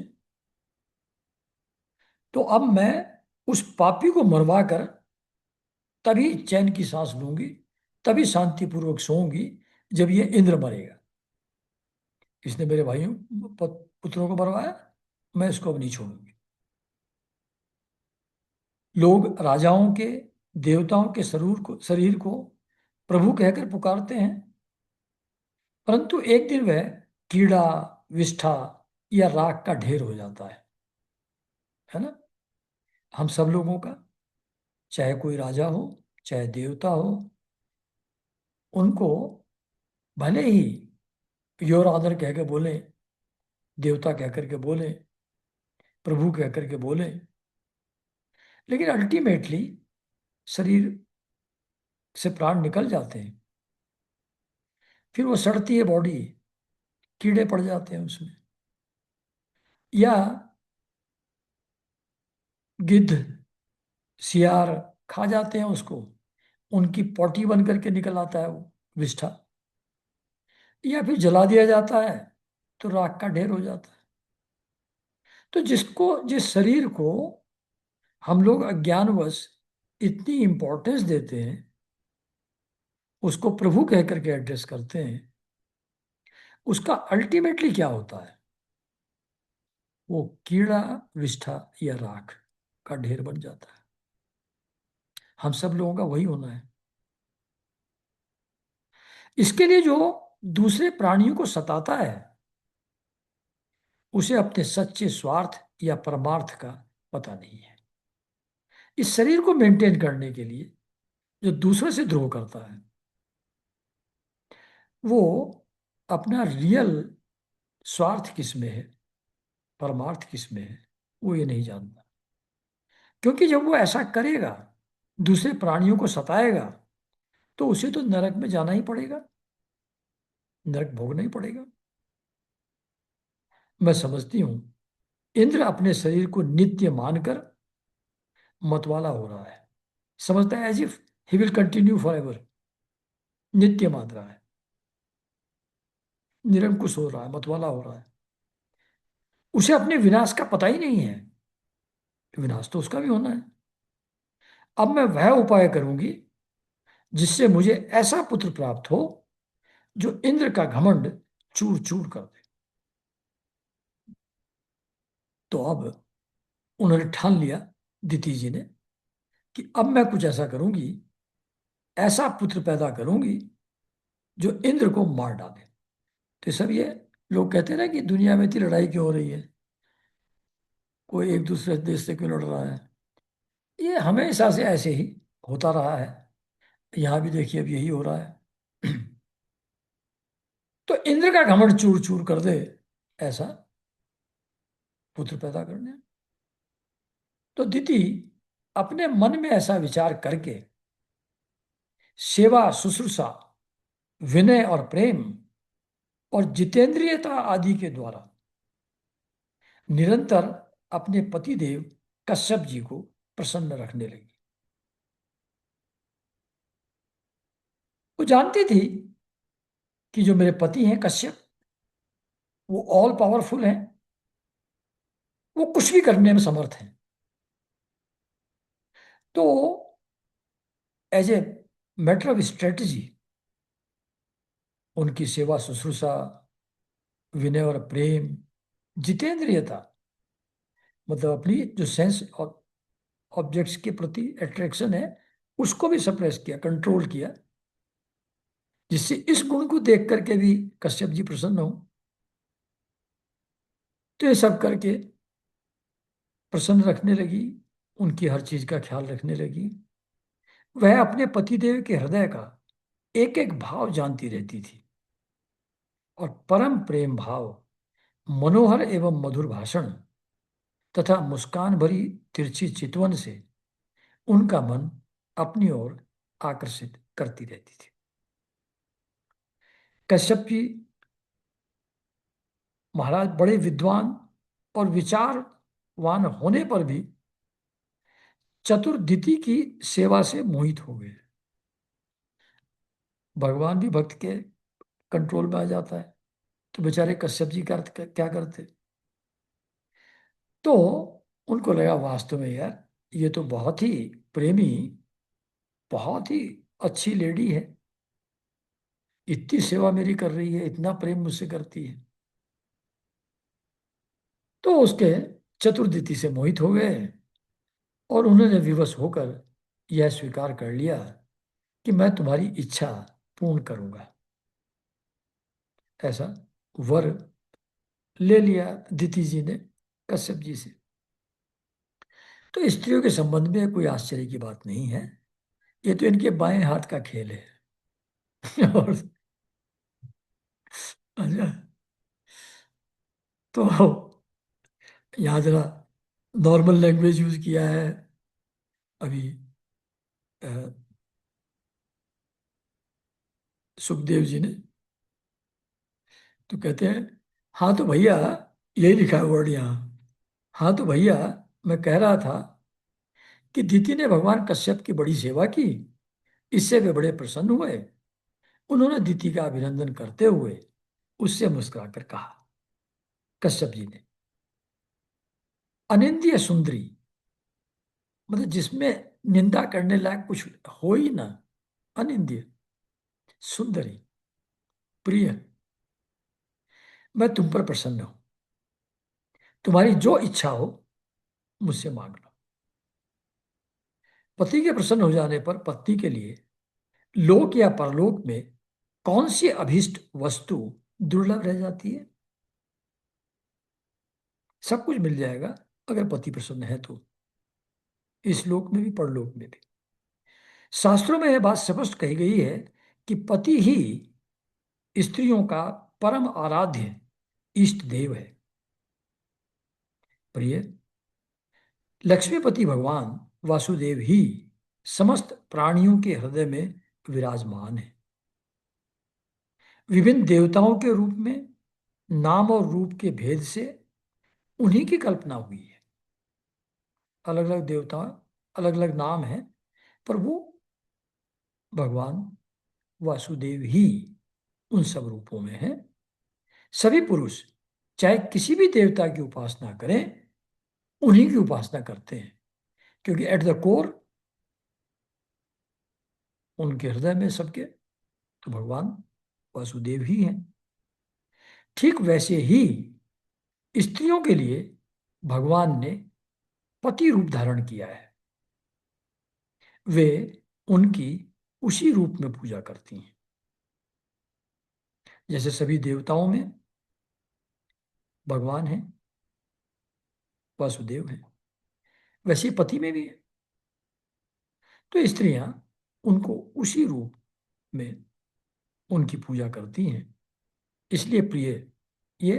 [SPEAKER 1] तो अब मैं उस पापी को मरवा कर तभी चैन की सांस लूंगी, तभी शांतिपूर्वक सोऊंगी, जब ये इंद्र मरेगा। इसने मेरे भाइयों पुत्रों को मरवाया, मैं इसको अब नहीं छोड़ूंगी। लोग राजाओं के, देवताओं के शरीर को प्रभु कहकर पुकारते हैं, परंतु एक दिन वह कीड़ा, विष्ठा या राख का ढेर हो जाता है ना। हम सब लोगों का, चाहे कोई राजा हो, चाहे देवता हो, उनको भले ही योर ऑनर कह के बोले, देवता कह करके बोले, प्रभु कह करके बोले, लेकिन अल्टीमेटली शरीर से प्राण निकल जाते हैं। फिर वो सड़ती है बॉडी, कीड़े पड़ जाते हैं उसमें, या गिद्ध, सियार खा जाते हैं उसको, उनकी पॉटी बन करके निकल आता है वो विष्ठा, या फिर जला दिया जाता है तो राख का ढेर हो जाता है। तो जिस शरीर को हम लोग अज्ञानवश इतनी इंपॉर्टेंस देते हैं, उसको प्रभु कह करके एड्रेस करते हैं, उसका अल्टीमेटली क्या होता है? वो कीड़ा, विष्ठा या राख का ढेर बन जाता है। हम सब लोगों का वही होना है। इसके लिए जो दूसरे प्राणियों को सताता है, उसे अपने सच्चे स्वार्थ या परमार्थ का पता नहीं है। इस शरीर को मेंटेन करने के लिए जो दूसरे से द्रोह करता है, वो अपना रियल स्वार्थ किस में है, परमार्थ किस में है, वो ये नहीं जानता। क्योंकि जब वो ऐसा करेगा, दूसरे प्राणियों को सताएगा, तो उसे तो नरक में जाना ही पड़ेगा, नरक भोगना ही पड़ेगा। मैं समझती हूं इंद्र अपने शरीर को नित्य मानकर मतवाला हो रहा है। समझता है as if he will continue forever, नित्य मान रहा है, निरंकुश हो रहा है, मतवाला हो रहा है। उसे अपने विनाश का पता ही नहीं है। विनाश तो उसका भी होना है। अब मैं वह उपाय करूंगी जिससे मुझे ऐसा पुत्र प्राप्त हो जो इंद्र का घमंड चूर चूर कर दे। तो अब उन्होंने ठान लिया, दिति जी ने, कि अब मैं कुछ ऐसा करूंगी, ऐसा पुत्र पैदा करूंगी जो इंद्र को मार डाले। तो सब ये लोग कहते हैं ना कि दुनिया में इतनी लड़ाई क्यों हो रही है, कोई एक दूसरे देश से क्यों लड़ रहा है। ये हमेशा से ऐसे ही होता रहा है। यहाँ भी देखिए अब यही हो रहा है। तो इंद्र का घमंड चूर चूर कर दे, ऐसा पुत्र पैदा करने। तो दिति अपने मन में ऐसा विचार करके सेवा शुश्रूषा, विनय और प्रेम और जितेंद्रियता आदि के द्वारा निरंतर अपने पति देव कश्यप जी को प्रसन्न रखने लगी। वो जानती थी कि जो मेरे पति हैं कश्यप, वो ऑल पावरफुल हैं, वो कुछ भी करने में समर्थ हैं। तो as a matter of strategy उनकी सेवा शुश्रूषा, विनय और प्रेम, जितेंद्रियता, मतलब अपनी जो सेंस और ऑब्जेक्ट्स के प्रति अट्रैक्शन है, उसको भी सप्रेस किया, कंट्रोल किया, जिससे इस गुण को देख करके भी कश्यप जी प्रसन्न हो। तो ये सब करके प्रसन्न रखने लगी, उनकी हर चीज का ख्याल रखने लगी। वह अपने पतिदेव के हृदय का एक एक भाव जानती रहती थी और परम प्रेम भाव, मनोहर एवं मधुर भाषण तथा मुस्कान भरी तिरछी चितवन से उनका मन अपनी ओर आकर्षित करती रहती थी। कश्यप जी महाराज बड़े विद्वान और विचारवान होने पर भी चतुर्दिति की सेवा से मोहित हो गए। भगवान भी भक्त के कंट्रोल में आ जाता है, तो बेचारे कश्यप जी क्या करते। तो उनको लगा वास्तव में यार, ये तो बहुत ही प्रेमी, बहुत ही अच्छी लेडी है, इतनी सेवा मेरी कर रही है, इतना प्रेम मुझसे करती है। तो उसके चतुर्दिति से मोहित हो गए और उन्होंने विवश होकर यह स्वीकार कर लिया कि मैं तुम्हारी इच्छा पूर्ण करूंगा। ऐसा वर ले लिया दिति जी ने कश्यप जी से। तो स्त्रियों के संबंध में कोई आश्चर्य की बात नहीं है, ये तो इनके बाएं हाथ का खेल है। और अच्छा, तो यहाँ जरा नॉर्मल लैंग्वेज यूज किया है अभी अ, सुखदेव जी ने। तो कहते हैं, हाँ तो भैया, यही लिखा है वर्ड यहाँ, हाँ तो भैया, मैं कह रहा था कि दीति ने भगवान कश्यप की बड़ी सेवा की, इससे वे बड़े प्रसन्न हुए। उन्होंने दीति का अभिनंदन करते हुए उससे मुस्कुराकर कहा, कश्यप जी ने, अनिंद्य सुंदरी, मतलब जिसमें निंदा करने लायक कुछ हो ही ना, अनिंद्य सुंदरी, प्रिय, मैं तुम पर प्रसन्न हूं, तुम्हारी जो इच्छा हो मुझसे मांग लो। पति के प्रसन्न हो जाने पर पत्नी के लिए लोक या परलोक में कौन सी अभीष्ट वस्तु दुर्लभ रह जाती है। सब कुछ मिल जाएगा अगर पति प्रसन्न है तो, इस लोक में भी परलोक में भी। शास्त्रों में यह बात स्पष्ट कही गई है कि पति ही स्त्रियों का परम आराध्य इष्ट देव है। प्रिय, लक्ष्मीपति भगवान वासुदेव ही समस्त प्राणियों के हृदय में विराजमान है। विभिन्न देवताओं के रूप में नाम और रूप के भेद से उन्हीं की कल्पना हुई है। अलग अलग देवता, अलग अलग नाम है, पर वो भगवान वासुदेव ही उन सब रूपों में है। सभी पुरुष चाहे किसी भी देवता की उपासना करें, उन्हीं की उपासना करते हैं, क्योंकि एट द कोर उनके हृदय में सबके तो भगवान वासुदेव ही हैं। ठीक वैसे ही स्त्रियों के लिए भगवान ने पति रूप धारण किया है। वे उनकी उसी रूप में पूजा करती हैं। जैसे सभी देवताओं में भगवान है, वासुदेव है, वैसे ही पति में भी है। तो स्त्रियां उनको उसी रूप में उनकी पूजा करती हैं। इसलिए प्रिय, ये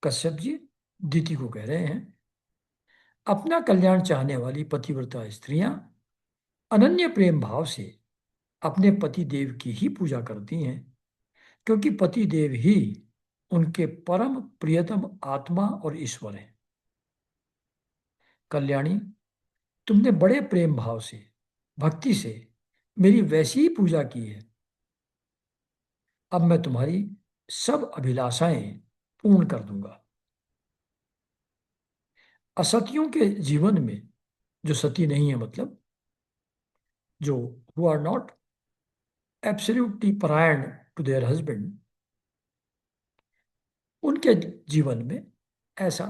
[SPEAKER 1] कश्यप जी दीति को कह रहे हैं, अपना कल्याण चाहने वाली पतिव्रता स्त्रियां अनन्य प्रेम भाव से अपने पति देव की ही पूजा करती हैं, क्योंकि पति देव ही उनके परम प्रियतम आत्मा और ईश्वर हैं। कल्याणी, तुमने बड़े प्रेम भाव से, भक्ति से मेरी वैसी ही पूजा की है। अब मैं तुम्हारी सब अभिलाषाएं पूर्ण कर दूंगा। असतियों के जीवन में, जो सती नहीं है मतलब जो हु आर नॉट एब्सोल्युटली परायण टू देयर हस्बैंड, उनके जीवन में ऐसा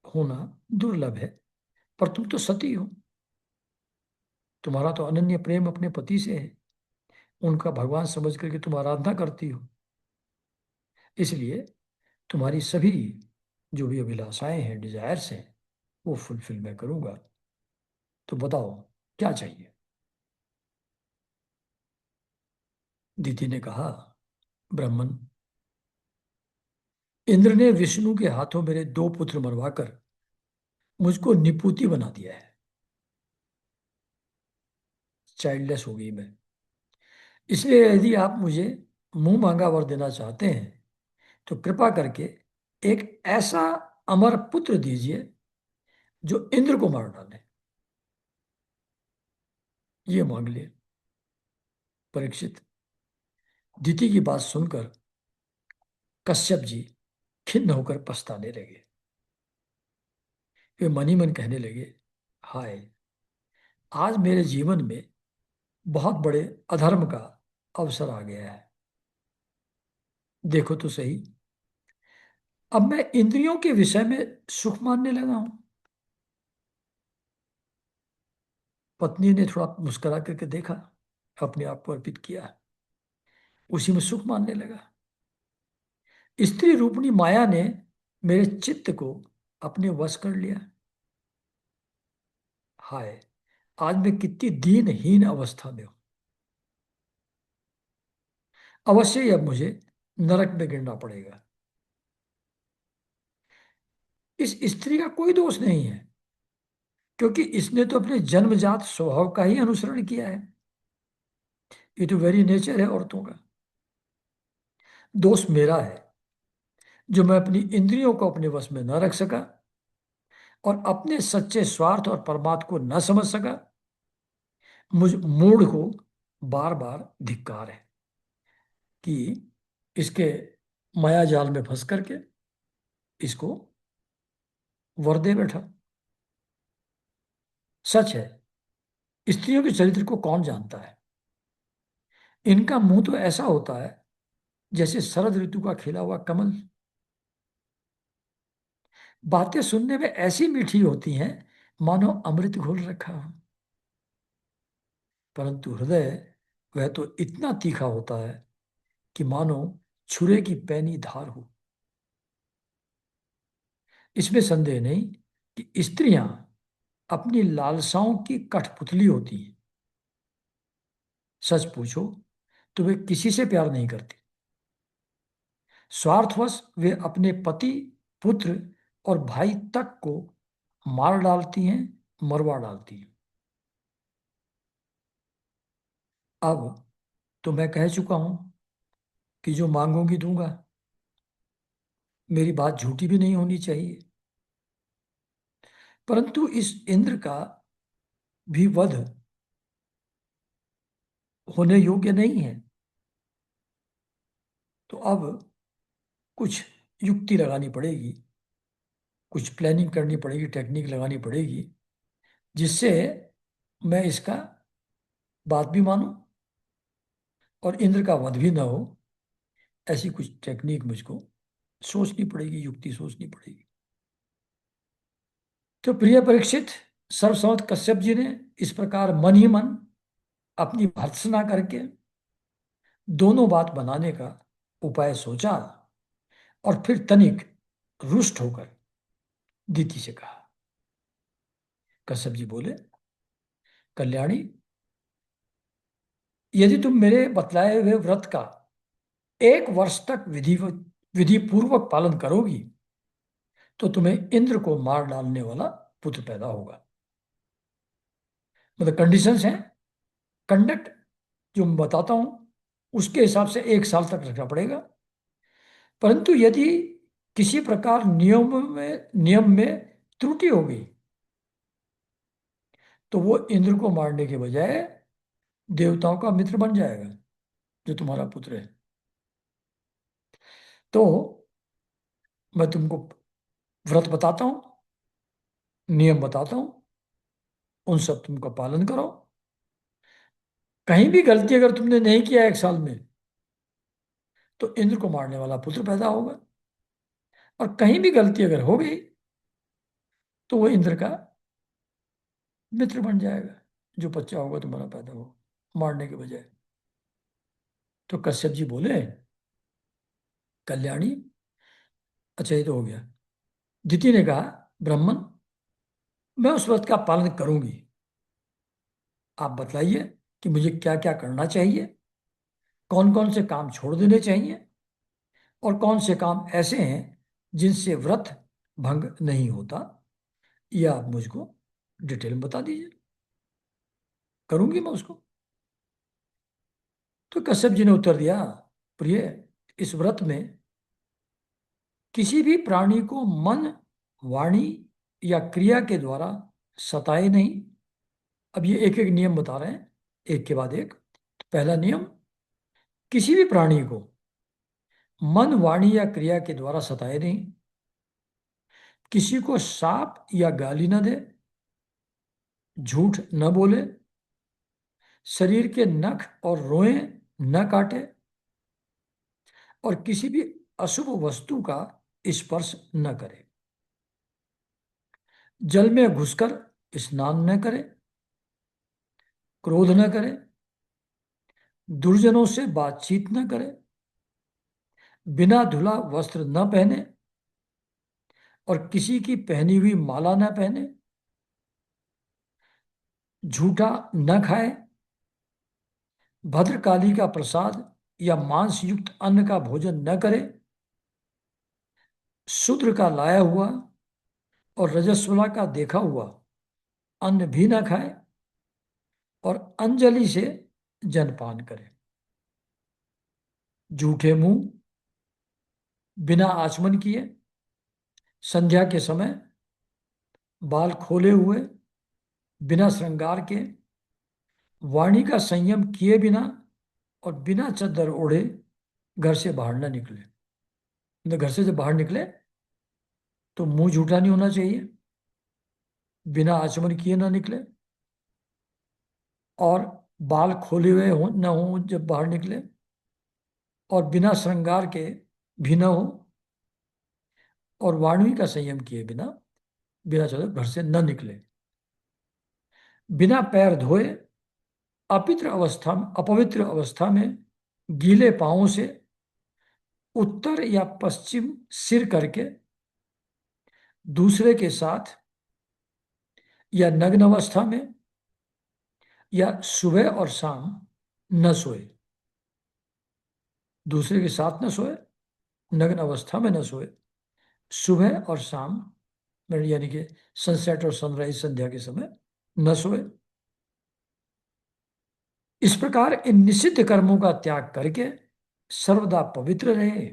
[SPEAKER 1] होना दुर्लभ है। पर तुम तो सती हो, तुम्हारा तो अनन्य प्रेम अपने पति से है, उनका भगवान समझ करके तुम आराधना करती हो। इसलिए तुम्हारी सभी जो भी अभिलाषाएं हैं, डिजायर्स हैं, वो फुलफिल मैं करूंगा। तो बताओ क्या चाहिए। दीति ने कहा, ब्राह्मण, इंद्र ने विष्णु के हाथों मेरे 2 पुत्र मरवाकर मुझको निपुति बना दिया है। चाइल्डलेस हो गई मैं। इसलिए यदि आप मुझे मुंह मांगा वर देना चाहते हैं तो कृपा करके एक ऐसा अमर पुत्र दीजिए जो इंद्र को मार डाले। ये मांग लिए। परीक्षित, दीति की बात सुनकर कश्यप जी खिन्न होकर पछताने लगे। वे मन ही मन कहने लगे, हाय, आज मेरे जीवन में बहुत बड़े अधर्म का अवसर आ गया है। देखो तो सही, अब मैं इंद्रियों के विषय में सुख मानने लगा हूं। पत्नी ने थोड़ा मुस्कुरा करके देखा, अपने आप को अर्पित किया, उसी में सुख मानने लगा। स्त्री रूपणी माया ने मेरे चित्त को अपने वश कर लिया। हाय, आज मैं कितनी दीनहीन अवस्था में हूं। अवश्य ही अब मुझे नरक में गिरना पड़ेगा। इस स्त्री का कोई दोष नहीं है, क्योंकि इसने तो अपने जन्मजात स्वभाव का ही अनुसरण किया है। ये तो वेरी नेचर है औरतों का। दोष मेरा है जो मैं अपनी इंद्रियों को अपने वश में न रख सका और अपने सच्चे स्वार्थ और परमात्मा को न समझ सका। मुझ मूढ़ को बार बार धिक्कार है कि इसके माया जाल में फंस करके इसको वर दे बैठा। सच है, स्त्रियों के चरित्र को कौन जानता है। इनका मुंह तो ऐसा होता है जैसे शरद ऋतु का खिला हुआ कमल। बातें सुनने में ऐसी मीठी होती हैं मानो अमृत घोल रखा हो, परंतु हृदय वह तो इतना तीखा होता है कि मानो छुरे की पैनी धार हो। इसमें संदेह नहीं कि स्त्रियां अपनी लालसाओं की कठपुतली होती हैं। सच पूछो तो वे किसी से प्यार नहीं करती। स्वार्थवश वे अपने पति, पुत्र और भाई तक को मार डालती हैं, मरवा डालती हैं। अब तो मैं कह चुका हूं कि जो मांगोगी दूंगा। मेरी बात झूठी भी नहीं होनी चाहिए। परंतु इस इंद्र का भी वध होने योग्य नहीं है। तो अब कुछ युक्ति लगानी पड़ेगी, कुछ प्लानिंग करनी पड़ेगी, टेक्निक लगानी पड़ेगी, जिससे मैं इसका बात भी मानूं और इंद्र का वध भी ना हो। ऐसी कुछ टेक्निक मुझको सोचनी पड़ेगी, युक्ति सोचनी पड़ेगी। तो प्रिय परीक्षित, सर्वसम्मत कश्यप जी ने इस प्रकार मन ही मन अपनी भर्त्सना करके दोनों बात बनाने का उपाय सोचा, और फिर तनिक रुष्ट होकर दीति से कहा। कश्यप जी बोले, कल्याणी, यदि तुम मेरे बतलाए हुए व्रत का 1 वर्ष तक विधि पूर्वक पालन करोगी तो तुम्हें इंद्र को मार डालने वाला पुत्र पैदा होगा। मतलब कंडीशंस हैं, कंडक्ट जो मैं बताता हूं उसके हिसाब से 1 साल तक रखना पड़ेगा। परंतु यदि किसी प्रकार नियम में त्रुटि हो गई तो वो इंद्र को मारने के बजाय देवताओं का मित्र बन जाएगा, जो तुम्हारा पुत्र है। तो मैं तुमको व्रत बताता हूं, नियम बताता हूं, उन सब तुमका पालन करो। कहीं भी गलती अगर तुमने नहीं किया 1 साल में तो इंद्र को मारने वाला पुत्र पैदा होगा, और कहीं भी गलती अगर हो गई तो वो इंद्र का मित्र बन जाएगा, जो बच्चा होगा तुम्हारा पैदा होगा मारने के बजाय। तो कश्यप जी बोले, कल्याणी, अच्छा ये तो हो गया। दिति ने कहा, ब्राह्मण, मैं उस व्रत का पालन करूंगी। आप बतलाइए कि मुझे क्या क्या करना चाहिए, कौन कौन से काम छोड़ देने चाहिए, और कौन से काम ऐसे हैं जिनसे व्रत भंग नहीं होता, यह आप मुझको डिटेल में बता दीजिए, करूंगी मैं उसको। तो कश्यप जी ने उत्तर दिया, प्रिय, इस व्रत में किसी भी प्राणी को मन, वाणी या क्रिया के द्वारा सताए नहीं। अब ये एक एक नियम बता रहे हैं, एक के बाद एक। तो पहला नियम, किसी भी प्राणी को मन, वाणी या क्रिया के द्वारा सताए नहीं, किसी को शाप या गाली न दे, झूठ न बोले, शरीर के नख और रोए न काटे, और किसी भी अशुभ वस्तु का स्पर्श न करे, जल में घुसकर स्नान न करे, क्रोध न करे, दुर्जनों से बातचीत न करे, बिना धुला वस्त्र न पहने, और किसी की पहनी हुई माला न पहने, झूठा न खाए, भद्रकाली का प्रसाद या मांस युक्त अन्न का भोजन न करे, शूद्र का लाया हुआ और रजस्वला का देखा हुआ अन्न भी न खाए, और अंजलि से जलपान करे, झूठे मुंह, बिना आचमन किए, संध्या के समय बाल खोले हुए, बिना श्रृंगार के, वाणी का संयम किए बिना, और बिना चद्दर ओढ़े घर से बाहर न निकले। मतलब घर से जब बाहर निकले तो मुंह झूठा नहीं होना चाहिए, बिना आचमन किए ना निकले, और बाल खोले हुए हो न हो जब बाहर निकले, और बिना श्रृंगार के भी न हो, और वाणी का संयम किए बिना बिना चद्दर घर से न निकले, बिना पैर धोए, अपवित्र अवस्था में गीले पांवों से उत्तर या पश्चिम सिर करके दूसरे के साथ, या नग्न अवस्था में, या सुबह और शाम न सोए। दूसरे के साथ न सोए, नग्न अवस्था में न सोए, सुबह और शाम यानी कि सनसेट और सनराइज संध्या के समय न सोए। इस प्रकार इन निषिद्ध कर्मों का त्याग करके सर्वदा पवित्र रहे,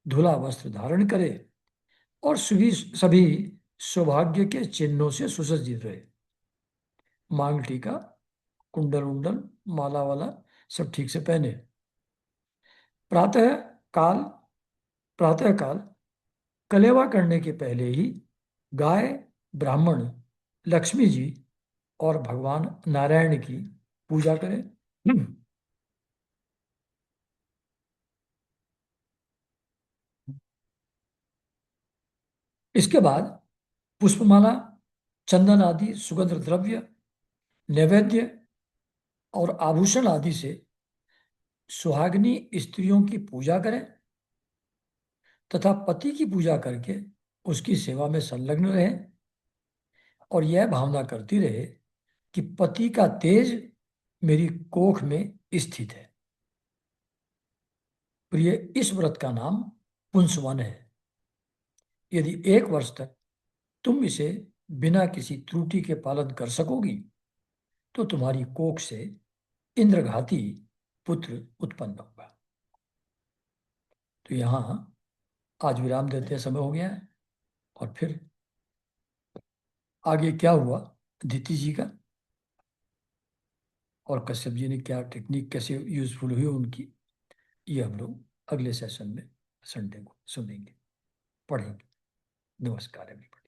[SPEAKER 1] धुला वस्त्र धारण करे, और सभी सभी सौभाग्य के चिन्हों से सुसज्जित रहे, मांग टीका, कुंडल उंडल, माला वाला सब ठीक से पहने। प्रातः काल प्रातः काल कलेवा करने के पहले ही गाय, ब्राह्मण, लक्ष्मी जी और भगवान नारायण की पूजा करें। इसके बाद पुष्पमाला, चंदन आदि सुगंध द्रव्य, नैवेद्य और आभूषण आदि से सुहागिनी स्त्रियों की पूजा करें तथा पति की पूजा करके उसकी सेवा में संलग्न रहे और यह भावना करती रहे कि पति का तेज मेरी कोख में स्थित है। प्रिय, इस व्रत का नाम पुंसवन है। यदि 1 वर्ष तक तुम इसे बिना किसी त्रुटि के पालन कर सकोगी तो तुम्हारी कोख से इंद्रघाती पुत्र उत्पन्न होगा। तो यहां आज विराम देते समय हो गया है। और फिर आगे क्या हुआ अदिति जी का और कश्यप जी ने क्या टेक्निक कैसे यूजफुल हुई उनकी, ये हम लोग अगले सेशन में संडे को सुनेंगे, पढ़ेंगे। नमस्कार एवरीवन।